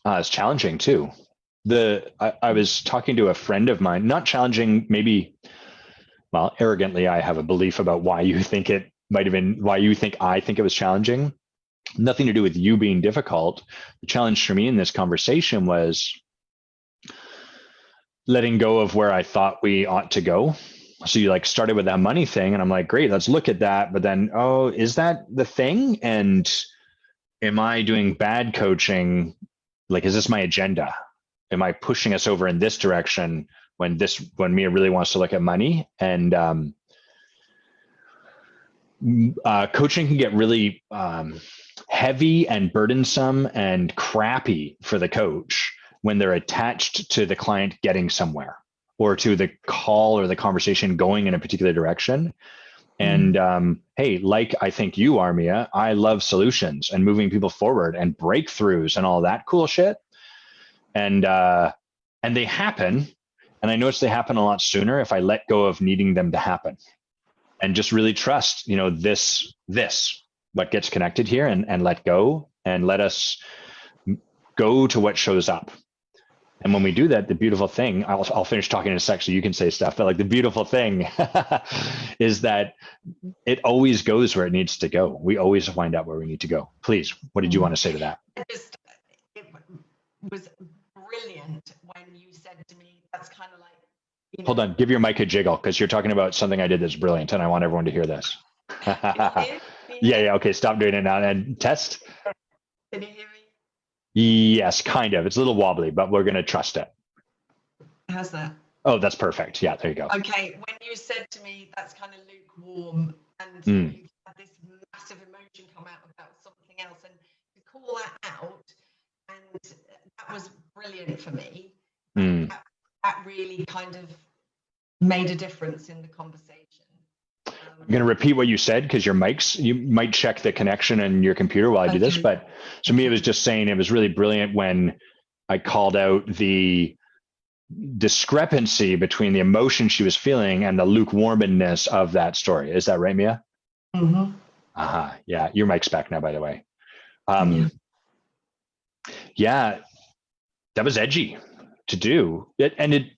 It's challenging too. I was talking to a friend of mine, not challenging, maybe, well, arrogantly, I have a belief about why you think it might have been, why you think I think it was challenging. Nothing to do with you being difficult. The challenge for me in this conversation was letting go of where I thought we ought to go. So you like started with that money thing, and I'm like, great, let's look at that. But then, oh, is that the thing? And am I doing bad coaching? Like, is this my agenda? Am I pushing us over in this direction when Mia really wants to look at money? And coaching can get really heavy and burdensome and crappy for the coach when they're attached to the client getting somewhere, or to the call or the conversation going in a particular direction. And hey, like I think you are, Mia, I love solutions and moving people forward and breakthroughs and all that cool shit. And they happen. And I notice they happen a lot sooner if I let go of needing them to happen and just really trust, you know, this what gets connected here, and let go and let us go to what shows up. And when we do that, the beautiful thing, I'll finish talking in a sec so you can say stuff, but like the beautiful thing is that it always goes where it needs to go. We always find out where we need to go. Please, what did you want to say to that? It was brilliant when you said to me, that's kind of like, you know, hold on, give your mic a jiggle, because you're talking about something I did that's brilliant, and I want everyone to hear this. Yeah, okay, stop doing it now and test. Can you hear me? Yes, kind of. It's a little wobbly, but we're going to trust it. How's that? Oh, that's perfect. Yeah, there you go. Okay, when you said to me, that's kind of lukewarm, and you had this massive emotion come out about something else, and to call that out, and that was brilliant for me. That really kind of made a difference in the conversation. I'm going to repeat what you said, because you might check the connection in your computer while I do this. But so me, it was just saying it was really brilliant when I called out the discrepancy between the emotion she was feeling and the lukewarmness of that story. Is that right, Mia? Yeah, your mic's back now, by the way. Yeah, that was edgy to do it. And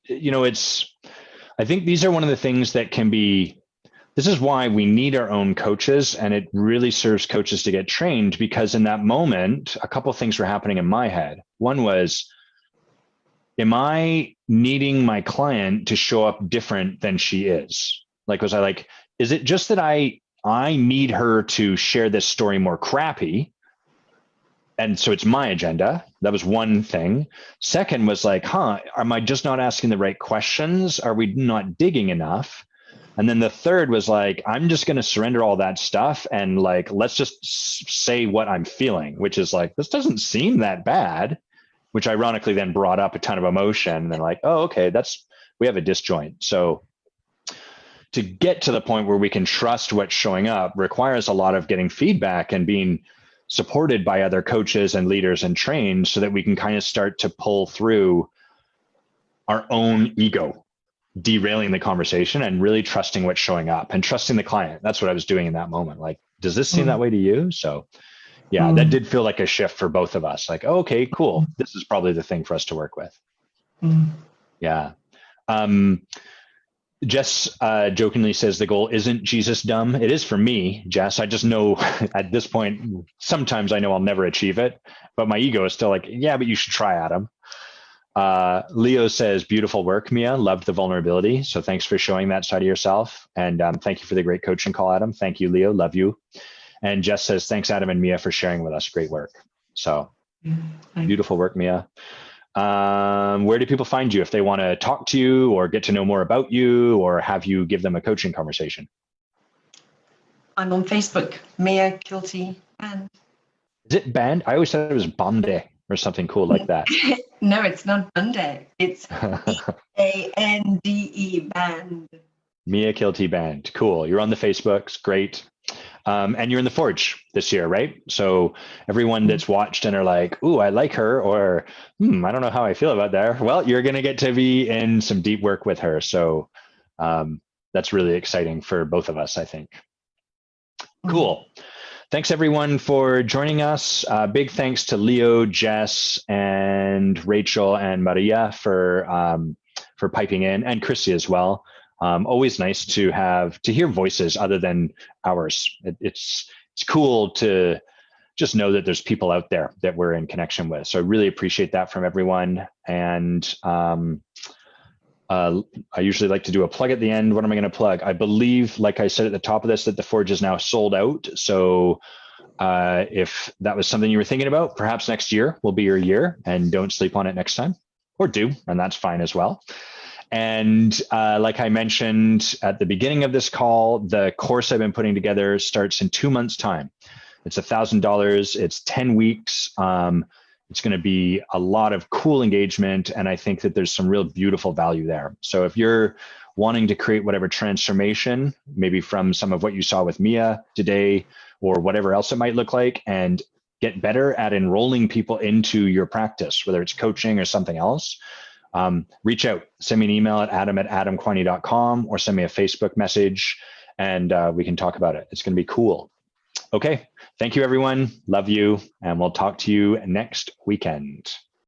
I think these are one of the things that can be, this is why we need our own coaches, and it really serves coaches to get trained, because in that moment, a couple of things were happening in my head. One was, am I needing my client to show up different than she is? Like, was I like, is it just that I need her to share this story more crappy? And so it's my agenda. That was one thing. Second was like, am I just not asking the right questions? Are we not digging enough? And then the third was like, I'm just going to surrender all that stuff and like, let's just say what I'm feeling, which is like, this doesn't seem that bad, which ironically then brought up a ton of emotion. And then like, oh, okay, we have a disjoint. So to get to the point where we can trust what's showing up requires a lot of getting feedback and being supported by other coaches and leaders and trained so that we can kind of start to pull through our own ego, derailing the conversation and really trusting what's showing up and trusting the client. That's what I was doing in that moment. Like, does this seem that way to you? So yeah, that did feel like a shift for both of us. Like, oh, okay, cool. This is probably the thing for us to work with. Yeah. Jess jokingly says the goal isn't Jesus dumb. It is for me, Jess. I just know at this point, sometimes I know I'll never achieve it, but my ego is still like, yeah, but you should try, Adam. Leo says, beautiful work, Mia. Loved the vulnerability. So thanks for showing that side of yourself. And thank you for the great coaching call, Adam. Thank you, Leo. Love you. And Jess says, thanks, Adam and Mia, for sharing with us. Great work. So beautiful work, Mia. Where do people find you if they want to talk to you or get to know more about you or have you give them a coaching conversation? I'm on Facebook, Mia Kielty Bande. Is it Bande? I always thought it was Bande or something cool like that. No, it's not Bande. It's Bande, Bande. Mia Kielty Bande. Cool. You're on the Facebooks. Great. And you're in the Forge this year, right? So everyone that's watched and are like, ooh, I like her, or I don't know how I feel about that. Well, you're going to get to be in some deep work with her. So that's really exciting for both of us, I think. Cool. Thanks everyone for joining us. Big thanks to Leo, Jess, and Rachel and Maria for piping in, and Chrissy as well. Always nice to hear voices other than ours. It's cool to just know that there's people out there that we're in connection with. So I really appreciate that from everyone. And I usually like to do a plug at the end. What am I going to plug? I believe, like I said at the top of this, that the Forge is now sold out. So if that was something you were thinking about, perhaps next year will be your year, and don't sleep on it next time, or do, and that's fine as well. And like I mentioned at the beginning of this call, the course I've been putting together starts in 2 months' time. It's $1,000. It's 10 weeks. It's going to be a lot of cool engagement, and I think that there's some real beautiful value there. So if you're wanting to create whatever transformation, maybe from some of what you saw with Mia today or whatever else it might look like, and get better at enrolling people into your practice, whether it's coaching or something else, reach out, send me an email at adam@adamquiney.com or send me a Facebook message, and we can talk about it. It's going to be cool. Okay. Thank you, everyone. Love you. And we'll talk to you next weekend.